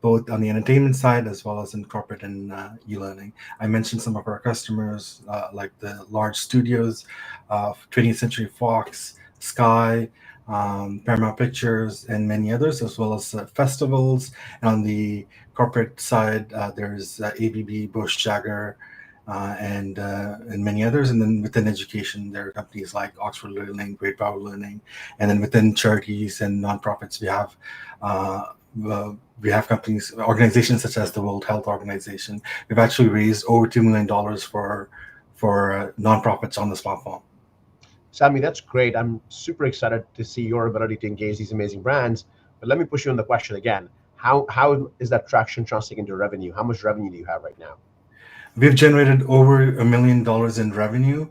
both on the entertainment side as well as in corporate and e-learning. I mentioned some of our customers, like the large studios, 20th Century Fox, Sky, Paramount Pictures, and many others, as well as festivals. And on the corporate side, there's ABB, Bush Jagger, and many others. And then within education, there are companies like Oxford Learning, Great Power Learning, and then within charities and nonprofits, we have organizations such as the World Health Organization. We've actually raised over $2 million for nonprofits on this platform. Sammy, that's great. I'm super excited to see your ability to engage these amazing brands. But let me push you on the question again. How is that traction translating into revenue? How much revenue do you have right now? We've generated over $1 million in revenue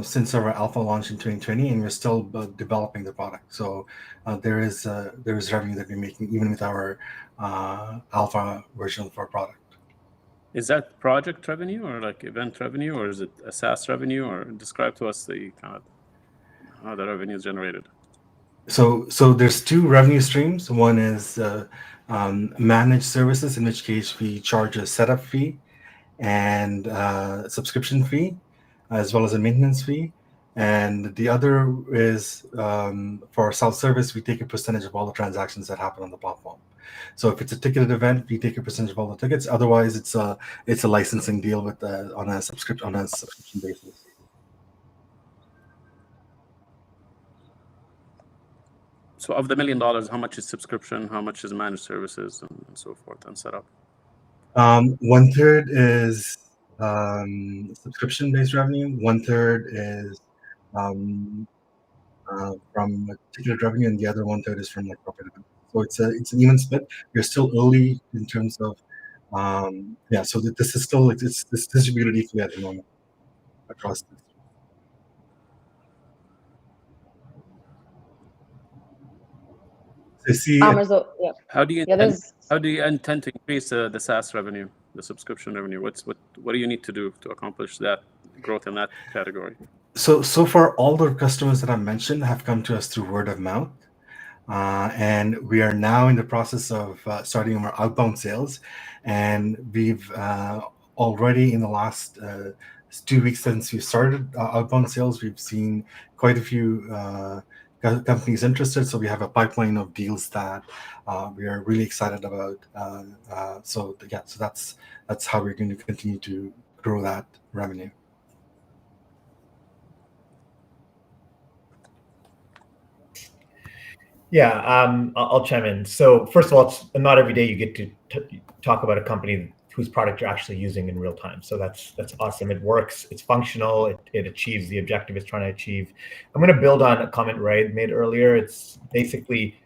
since our alpha launch in 2020, and we're still developing the product. So there is revenue that we're making even with our alpha version of our product. Is that project revenue or like event revenue, or is it a SaaS revenue? Or describe to us the kind of how the revenue is generated. So there's two revenue streams. One is managed services, in which case we charge a setup fee and subscription fee, as well as a maintenance fee. And the other is for self-service, we take a percentage of all the transactions that happen on the platform. So if it's a ticketed event, we take a percentage of all the tickets. Otherwise, it's a licensing deal with on a subscription basis. So of the $1 million, how much is subscription? How much is managed services and so forth and setup? 1/3 is subscription-based revenue. 1/3 is from ticketed revenue, and the other 1/3 is from like corporate events. So it's an even split. We're still early in terms of So this is still it's distributed equally at the moment across this. So see, Yeah. How do you Yeah, intend to increase the SaaS revenue, the subscription revenue? What do you need to do to accomplish that growth in that category? So far, all the customers that I mentioned have come to us through word of mouth. And we are now in the process of starting our outbound sales. And we've already, in the last 2 weeks since we started outbound sales, we've seen quite a few companies interested. So we have a pipeline of deals that we are really excited about. So that's how we're going to continue to grow that revenue. Yeah, I'll chime in. So first of all, it's not every day you get to talk about a company whose product you're actually using in real time. So that's awesome. It works. It's functional. It achieves the objective it's trying to achieve. I'm going to build on a comment Raed made earlier. It's basically,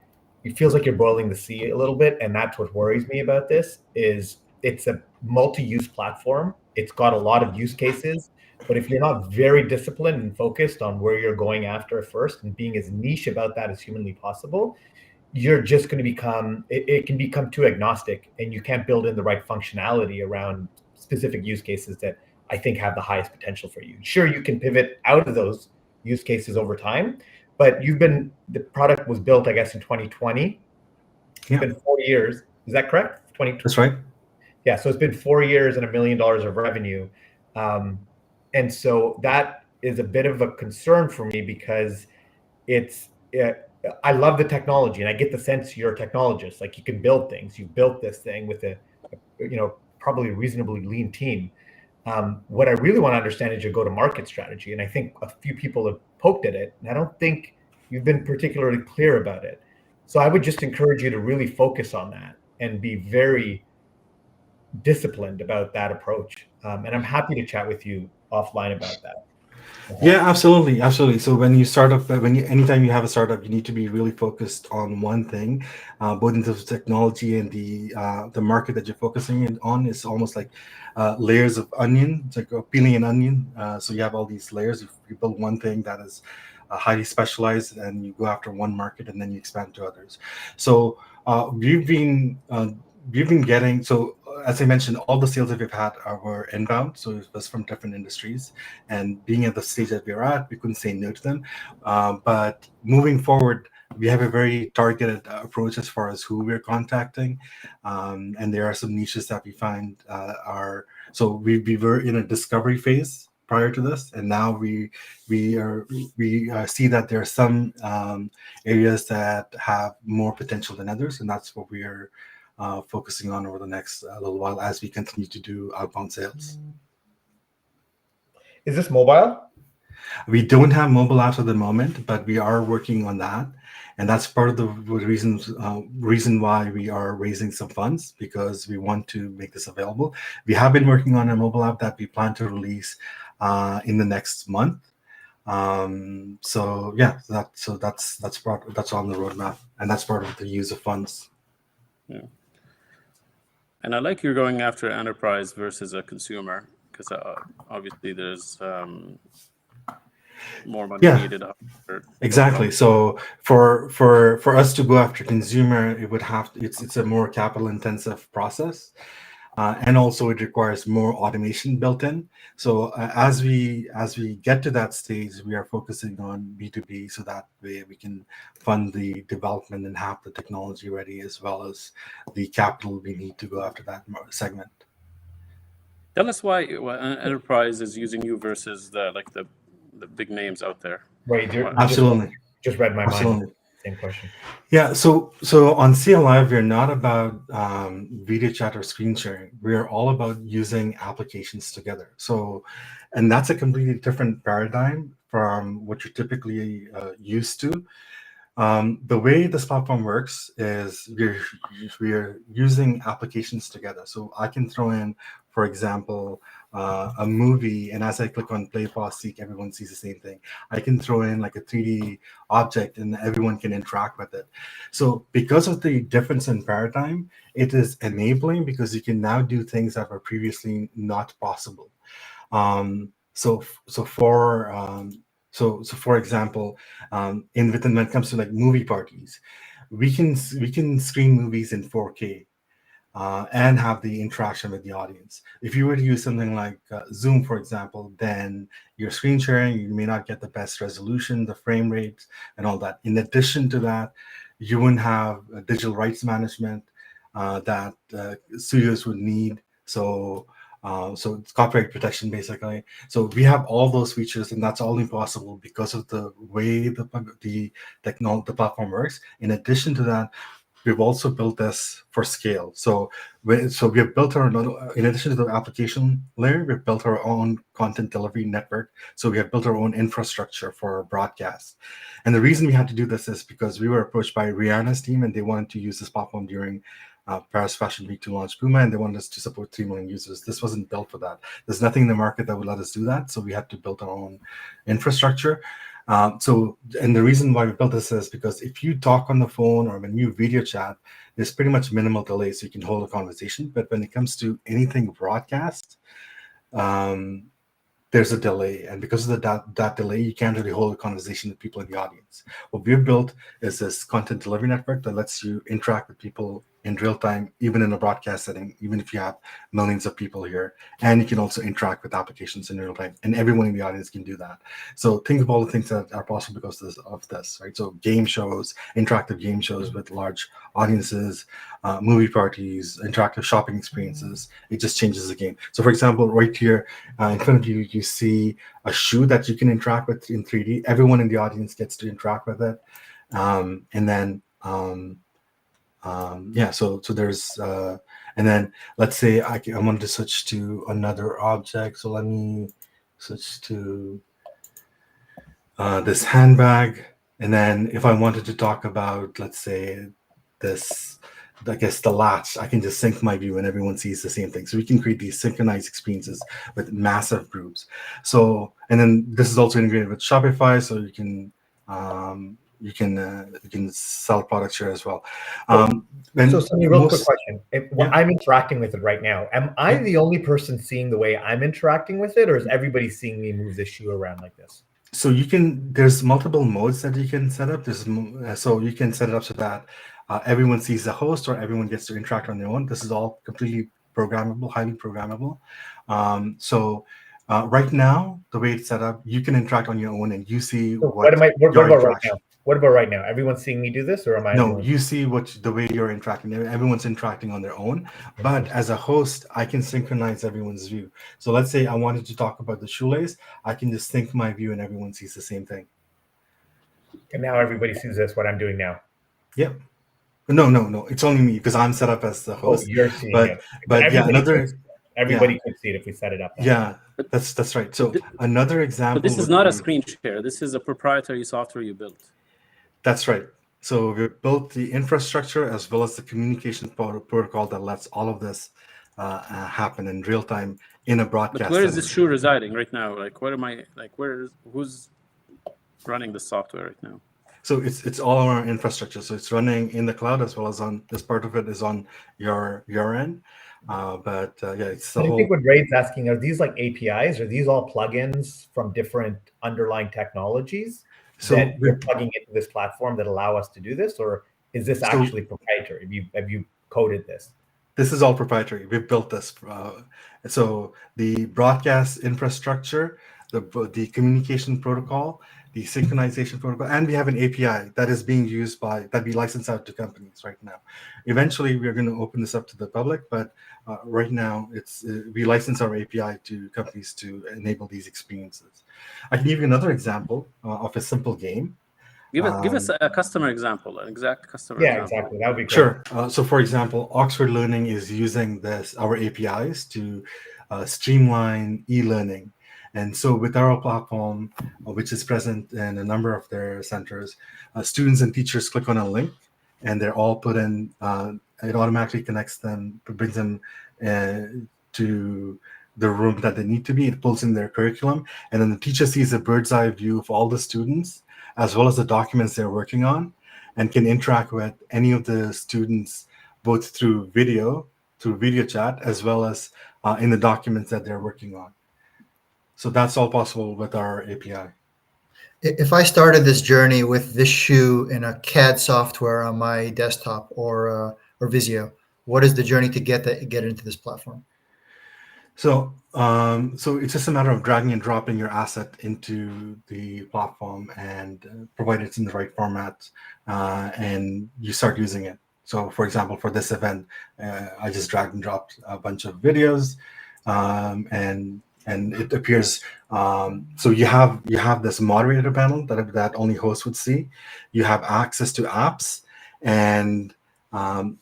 it feels like you're boiling the sea a little bit, and that's what worries me about this. Is it's a multi-use platform. It's got a lot of use cases. But if you're not very disciplined and focused on where you're going after first and being as niche about that as humanly possible, you're just going to become, it can become too agnostic, and you can't build in the right functionality around specific use cases that I think have the highest potential for you. Sure, you can pivot out of those use cases over time, but the product was built, I guess, in 2020. It's been 4 years. Is that correct? 2020. That's right. Yeah, so it's been 4 years and $1 million of revenue. And so that is a bit of a concern for me because I love the technology, and I get the sense you're a technologist. Like, you can build things. You built this thing with a probably a reasonably lean team. What I really want to understand is your go-to-market strategy, and I think a few people have poked at it, and I don't think you've been particularly clear about it. So I would just encourage you to really focus on that and be very disciplined about that approach. And I'm happy to chat with you offline about that. Yeah, absolutely. So when you start up, anytime you have a startup, you need to be really focused on one thing, both in terms of technology and the market that you're focusing on is almost like layers of onion. It's like peeling an onion. So you have all these layers. You build one thing that is highly specialized, and you go after one market, and then you expand to others. So we've been getting, so as I mentioned, all the sales that we've had were inbound, so it was from different industries. And being at the stage that we're at, we couldn't say no to them. But moving forward, we have a very targeted approach as far as who we're contacting. And there are some niches that we find are, so we were in a discovery phase prior to this, and now we see that there are some areas that have more potential than others, and that's what we are focusing on over the next little while as we continue to do outbound sales. Is this mobile? We don't have mobile apps at the moment, but we are working on that, and that's part of the reason why we are raising some funds, because we want to make this available. We have been working on a mobile app that we plan to release in the next month. So yeah, that's on the roadmap, and that's part of the use of funds. Yeah. And I like you're going after enterprise versus a consumer, because obviously there's more money needed. Exactly. So for us to go after consumer, it would have to, it's a more capital intensive process. And also it requires more automation built in. So as we get to that stage, we are focusing on B2B, so that way we can fund the development and have the technology ready, as well as the capital we need to go after that segment. Tell us why enterprise is using you versus the big names out there. Right. Absolutely. Just read my Absolutely. mind. Same question. Yeah, so on CLI, we're not about video chat or screen sharing. We're all about using applications together. So, and that's a completely different paradigm from what you're typically used to. The way this platform works is we're using applications together. So I can throw in, for example, a movie, and as I click on play, pause, seek, everyone sees the same thing. I can throw in like a 3D object and everyone can interact with it. So because of the difference in paradigm, it is enabling, because you can now do things that were previously not possible. So for example, when it comes to like movie parties, we can screen movies in 4K. And have the interaction with the audience. If you were to use something like Zoom, for example, then you're screen sharing, you may not get the best resolution, the frame rates, and all that. In addition to that, you wouldn't have digital rights management that studios would need. So it's copyright protection, basically. So we have all those features, and that's only possible because of the way the platform works. In addition to that, we've also built this for scale. So we have built in addition to the application layer, we've built our own content delivery network. So we have built our own infrastructure for broadcast. And the reason we had to do this is because we were approached by Rihanna's team, and they wanted to use this platform during Paris Fashion Week to launch Puma, and they wanted us to support 3 million users. This wasn't built for that. There's nothing in the market that would let us do that. So we had to build our own infrastructure. And the reason why we built this is because if you talk on the phone or when you video chat, there's pretty much minimal delay, so you can hold a conversation. But when it comes to anything broadcast, there's a delay, and because of that delay, you can't really hold a conversation with people in the audience. What we've built is this content delivery network that lets you interact with people in real time, even in a broadcast setting, even if you have millions of people here. And you can also interact with applications in real time, and everyone in the audience can do that. So think of all the things that are possible because of this, right? So game shows, interactive game shows with large audiences, movie parties, interactive shopping experiences. It just changes the game. So for example, right here in front of you, you see a shoe that you can interact with in 3D. Everyone in the audience gets to interact with it. So there's and then let's say I wanted to switch to another object. So let me switch to this handbag. And then if I wanted to talk about, let's say, this, I guess the latch, I can just sync my view and everyone sees the same thing. So we can create these synchronized experiences with massive groups. So, and then this is also integrated with Shopify, so you can sell products here as well. So, Sunny, real quick question. I'm interacting with it right now. Am I the only person seeing the way I'm interacting with it, or is everybody seeing me move this shoe around like this? So there's multiple modes that you can set up. So you can set it up so that everyone sees the host, or everyone gets to interact on their own. This is all completely programmable, highly programmable. Right now, the way it's set up, you can interact on your own, and you see what about right now? What about right now? Everyone's seeing me do this, or am I? No, you see the way you're interacting. Everyone's interacting on their own. But as a host, I can synchronize everyone's view. So let's say I wanted to talk about the shoelace. I can just sync my view, and everyone sees the same thing. And now everybody sees this, what I'm doing now. Yep. No. It's only me because I'm set up as the host. Oh, you're seeing it. But everybody could see it if we set it up. Yeah, that's right. So another example. But this is not a screen share. This is a proprietary software you built. That's right. So we built the infrastructure as well as the communication protocol that lets all of this happen in real time in a broadcast. But where is this shoe residing right now? Like, who's running the software right now? So it's all our infrastructure. So it's running in the cloud as well as on this part of it is on your end. But it's the I whole. think what Raed's asking, are these like APIs? Are these all plugins from different underlying technologies So that you're plugging into this platform that allow us to do this, or is this actually proprietary? Have you coded this? This is all proprietary. We've built this. So the broadcast infrastructure, the communication protocol, the synchronization protocol, and we have an API that is being used that we license out to companies right now. Eventually, we're going to open this up to the public, but right now, we license our API to companies to enable these experiences. I can give you another example of a simple game. Give us a customer example, an exact customer Yeah, example. exactly. That would be great. Sure. So, for example, Oxford Learning is using our APIs to streamline e-learning. And so with our platform, which is present in a number of their centers, students and teachers click on a link and they're all put in, it automatically connects them, brings them to the room that they need to be. It pulls in their curriculum. And then the teacher sees a bird's eye view of all the students, as well as the documents they're working on, and can interact with any of the students, both through video chat, as well as in the documents that they're working on. So that's all possible with our API. If I started this journey with this shoe in a CAD software on my desktop or Visio, what is the journey to get into this platform? So it's just a matter of dragging and dropping your asset into the platform and provide it in the right format, and you start using it. So, for example, for this event, I just dragged and dropped a bunch of videos, and it appears. So you have this moderator panel that only hosts would see. You have access to apps, and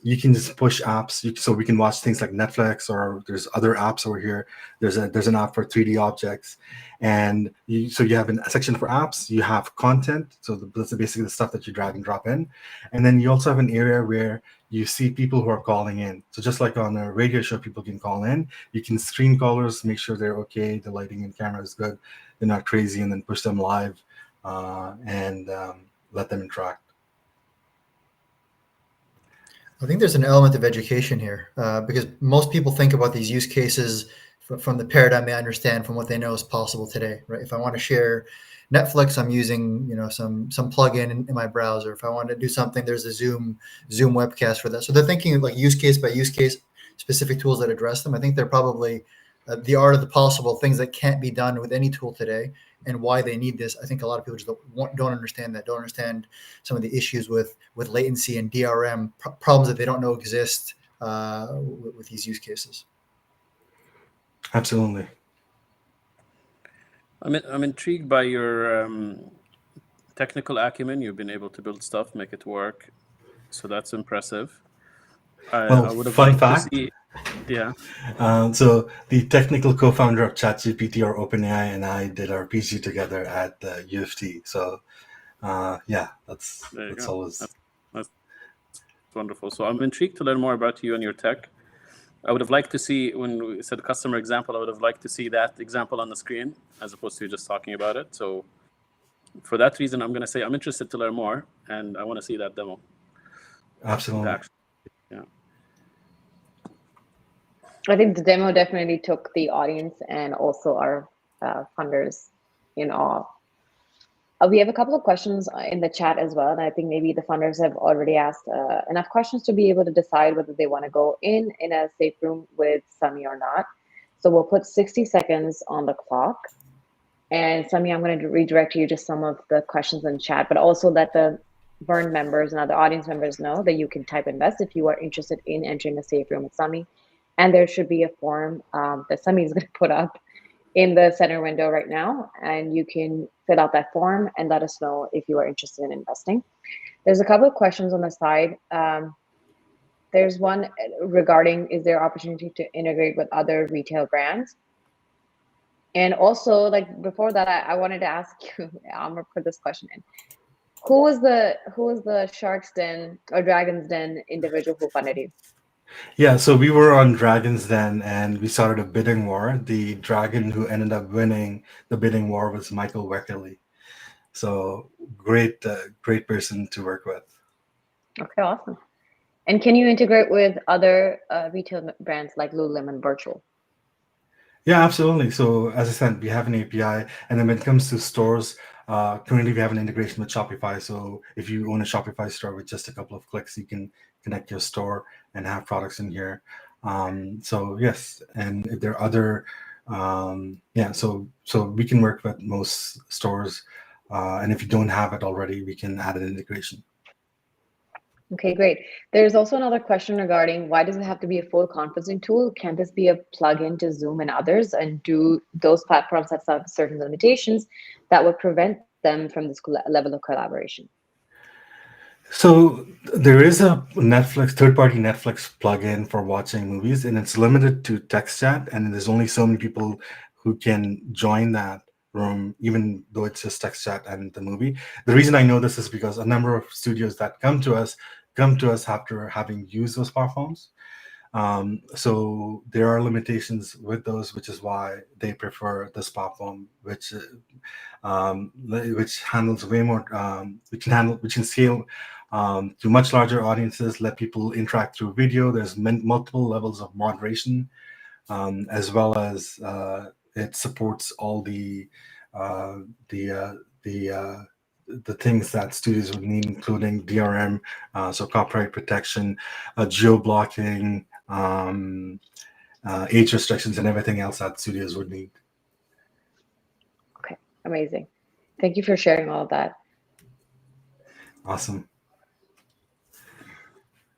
you can just push apps. So we can watch things like Netflix, or there's other apps over here. There's an app for 3D objects, and you have a section for apps. You have content. So that's basically the stuff that you drag and drop in, and then you also have an area where you see people who are calling in. So just like on a radio show, people can call in. You can screen callers, make sure they're okay, the lighting and camera is good, they're not crazy, and then push them live and let them interact. I think there's an element of education here because most people think about these use cases from the paradigm they understand from what they know is possible today, right? If I want to share Netflix, I'm using some plugin in my browser. If I want to do something, there's a Zoom webcast for that. So they're thinking like use case by use case, specific tools that address them. I think they're probably the art of the possible, things that can't be done with any tool today, and why they need this. I think a lot of people just don't understand that, don't understand some of the issues with latency and DRM problems that they don't know exist with these use cases. Absolutely. I'm intrigued by your technical acumen. You've been able to build stuff, make it work. So that's impressive. I would have fun liked fact. to see. Yeah. So the technical co-founder of ChatGPT or OpenAI and I did our PhD together at U of T. So that's always that's wonderful. So I'm intrigued to learn more about you and your tech. I would have liked to see, when we said customer example, I would have liked to see that example on the screen as opposed to just talking about it. So for that reason, I'm going to say I'm interested to learn more, and I want to see that demo. Absolutely. Yeah. I think the demo definitely took the audience and also our funders in awe. We have a couple of questions in the chat as well, and I think maybe the funders have already asked enough questions to be able to decide whether they want to go in a safe room with Sami or not. So we'll put 60 seconds on the clock. And Sami, I'm going to redirect you to some of the questions in chat, but also let the Burn members and other audience members know that you can type invest if you are interested in entering a safe room with Sami. And there should be a form that Sami is going to put up in the center window right now, and you can fill out that form and let us know if you are interested in investing. There's a couple of questions on the side. There's one regarding, is there opportunity to integrate with other retail brands? And also, like before that, I wanted to ask you, I'm gonna put this question in. Who is the Shark's Den or Dragon's Den individual who funded you? Yeah, so we were on Dragon's Den and we started a bidding war. The dragon who ended up winning the bidding war was Michael Weckerly. So great person to work with. Okay, awesome. And can you integrate with other retail brands like Lululemon Virtual? Yeah, absolutely. So as I said, we have an API, and then when it comes to stores, currently we have an integration with Shopify. So if you own a Shopify store, with just a couple of clicks, you can connect your store and have products in here. So yes, and if there are other, so we can work with most stores, and if you don't have it already, we can add an integration. Okay, great. There's also another question regarding why does it have to be a full conferencing tool? Can this be a plug-in to Zoom and others? And do those platforms have certain limitations that would prevent them from this level of collaboration? So there is a Netflix third-party Netflix plugin for watching movies, and it's limited to text chat, and there's only so many people who can join that room, even though it's just text chat and the movie. The reason I know this is because a number of studios that come to us after having used those platforms. So there are limitations with those, which is why they prefer this platform, which handles way more, which can scale to much larger audiences, let people interact through video. There's multiple levels of moderation, as well as it supports all the things that studios would need, including DRM, so copyright protection, geo-blocking, age restrictions, and everything else that studios would need. Okay, amazing. Thank you for sharing all of that. Awesome.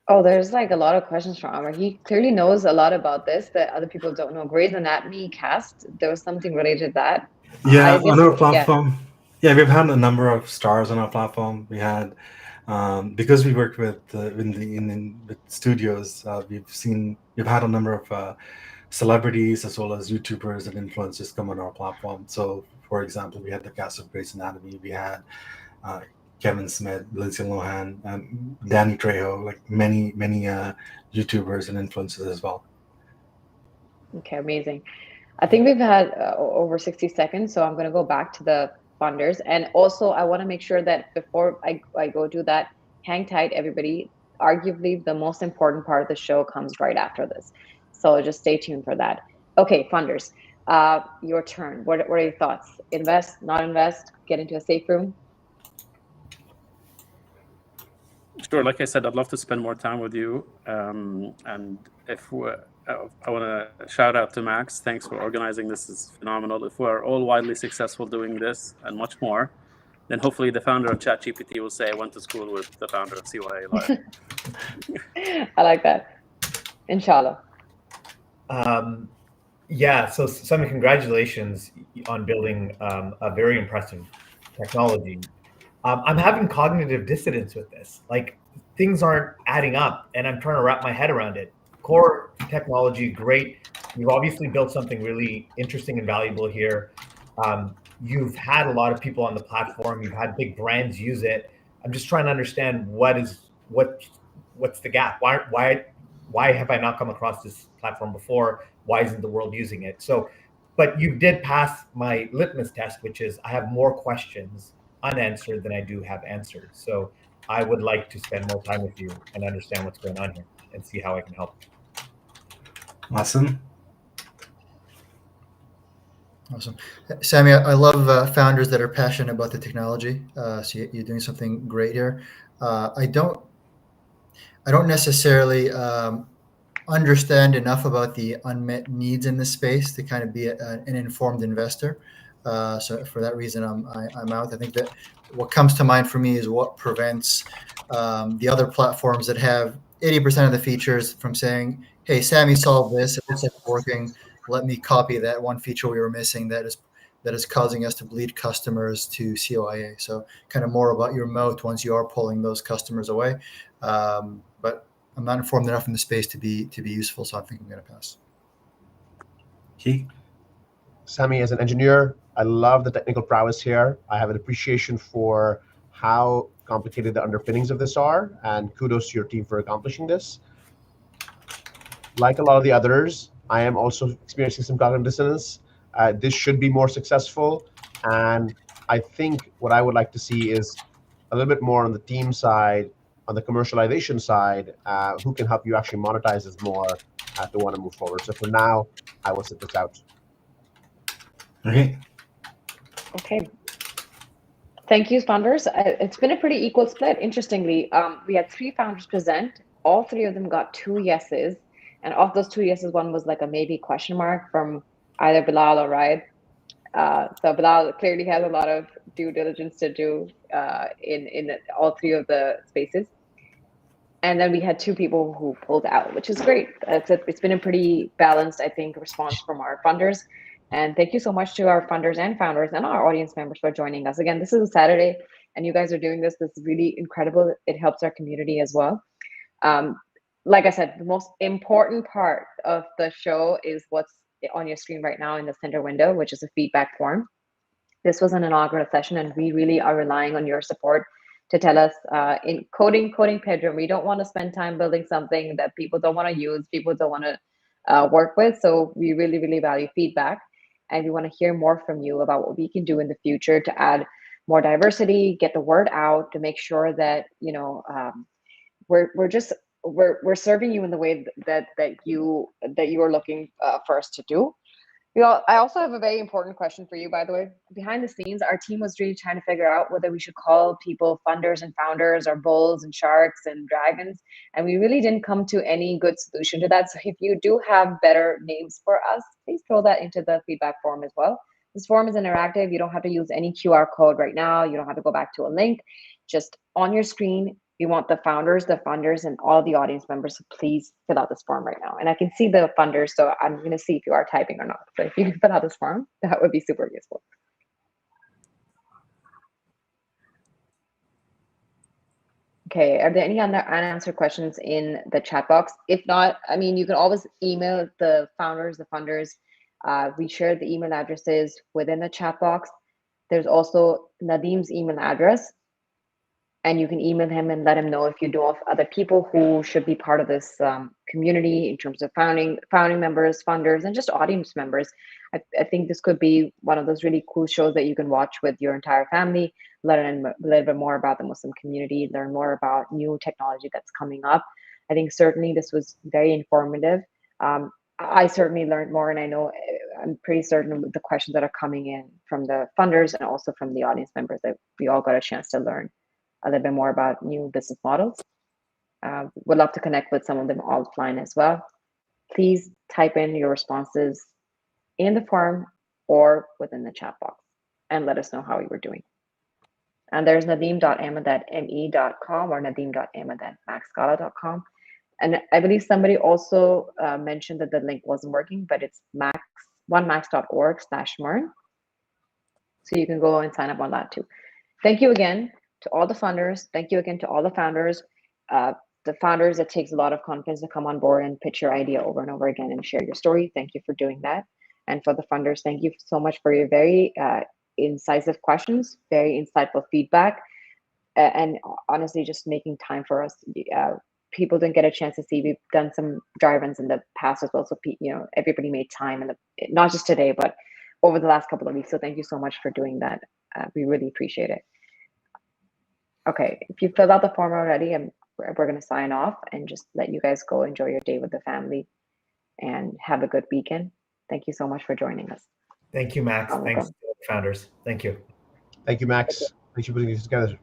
Oh, there's like a lot of questions from Amr. He clearly knows a lot about this that other people don't know. Grey's Anatomy cast, there was something related to that. Yeah, on our platform. Yeah, we've had a number of stars on our platform. We had, because we worked with with studios, we've had a number of celebrities as well as YouTubers and influencers come on our platform. So, for example, we had the cast of Grey's Anatomy. We had Kevin Smith, Lindsay Lohan, Danny Trejo, like many YouTubers and influencers as well. Okay, amazing. I think we've had over 60 seconds, so I'm going to go back to the funders. And also, I want to make sure that before I go do that, hang tight, everybody. Arguably, the most important part of the show comes right after this. So just stay tuned for that. Okay, funders, your turn. What are your thoughts? Invest, not invest, get into a safe room? Sure. Like I said, I'd love to spend more time with you. And if I want to shout out to Max. Thanks for organizing this. Is phenomenal. If we're all widely successful doing this and much more, then hopefully the founder of ChatGPT will say I went to school with the founder of CYA Live. I like that. Inshallah. Yeah, so Sami, congratulations on building a very impressive technology. I'm having cognitive dissonance with this. Like, things aren't adding up, and I'm trying to wrap my head around it. Core technology, great. You've obviously built something really interesting and valuable here. You've had a lot of people on the platform. You've had big brands use it. I'm just trying to understand what's the gap. Why have I not come across this platform before? Why isn't the world using it? So, but you did pass my litmus test, which is I have more questions unanswered than I do have answered. So I would like to spend more time with you and understand what's going on here and see how I can help. Awesome. Sami, I love founders that are passionate about the technology. So you're doing something great here. I don't necessarily understand enough about the unmet needs in this space to kind of be an informed investor. So for that reason, I'm out. I think that what comes to mind for me is what prevents the other platforms that have 80% of the features from saying, "Hey, Sami solved this. It looks like it's working. Let me copy that one feature we were missing that is causing us to bleed customers to CYA." So kind of more about your moat once you are pulling those customers away. But I'm not informed enough in the space to be useful, so I think I'm going to pass. Sami, as an engineer, I love the technical prowess here. I have an appreciation for how complicated the underpinnings of this are, and kudos to your team for accomplishing this. Like a lot of the others, I am also experiencing some cognitive dissonance. This should be more successful, and I think what I would like to see is a little bit more on the team side, on the commercialization side, who can help you actually monetize this more if you want to move forward. So for now, I will sit this out. Okay. Okay. Thank you, founders. It's been a pretty equal split. Interestingly, we had 3 founders present. All 3 of them got 2 yeses. And of those 2 yeses, one was like a maybe question mark from either Bilal or Raed. So Bilal clearly has a lot of due diligence to do in all 3 of the spaces. And then we had 2 people who pulled out, which is great. It's been a pretty balanced, I think, response from our funders. And thank you so much to our funders and founders and our audience members for joining us. Again, this is a Saturday, and you guys are doing this. This is really incredible. It helps our community as well. Like I said, the most important part of the show is what's on your screen right now in the center window, which is a feedback form. This was an inaugural session, and we really are relying on your support to tell us in coding Pedro. We don't want to spend time building something that people don't want to use, people don't want to work with. So we really, really value feedback, and we want to hear more from you about what we can do in the future to add more diversity, get the word out, to make sure that we're serving you in the way that you are looking for us to do. I also have a very important question for you, by the way. Behind the scenes, our team was really trying to figure out whether we should call people funders and founders or bulls and sharks and dragons. And we really didn't come to any good solution to that. So if you do have better names for us, please throw that into the feedback form as well. This form is interactive. You don't have to use any QR code right now. You don't have to go back to a link. Just on your screen, we want the founders, the funders, and all the audience members to please fill out this form right now. And I can see the funders, so I'm going to see if you are typing or not. So if you can fill out this form, that would be super useful. Okay, are there any other unanswered questions in the chat box? If not, I mean, you can always email the founders, the funders. We share the email addresses within the chat box. There's also Nadim's email address, and you can email him and let him know if you know of other people who should be part of this community in terms of founding members, funders, and just audience members. I think this could be one of those really cool shows that you can watch with your entire family, learn a little bit more about the Muslim community, learn more about new technology that's coming up. I think certainly this was very informative. I certainly learned more, and I'm pretty certain with the questions that are coming in from the funders and also from the audience members that we all got a chance to learn a little bit more about new business models. Would love to connect with some of them offline as well. Please type in your responses in the form or within the chat box and let us know how you were doing. And there's nadeem.ahmed@me.com or nadeem.ahmed@maxscala.com. And I believe somebody also mentioned that the link wasn't working, but it's onemax.org/Mern. So you can go and sign up on that too. Thank you again to all the funders. Thank you again to all the founders. The founders, it takes a lot of confidence to come on board and pitch your idea over and over again and share your story. Thank you for doing that. And for the funders, thank you so much for your very incisive questions, very insightful feedback, and honestly, just making time for us. People didn't get a chance to see. We've done some drive-ins in the past as well, so everybody made time, and not just today, but over the last couple of weeks. So thank you so much for doing that. We really appreciate it. Okay, if you filled out the form already, we're going to sign off and just let you guys go enjoy your day with the family and have a good weekend. Thank you so much for joining us. Thank you, Max. Thanks to the founders. Thank you. Thank you, Max. Thanks for putting this together.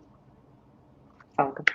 Welcome.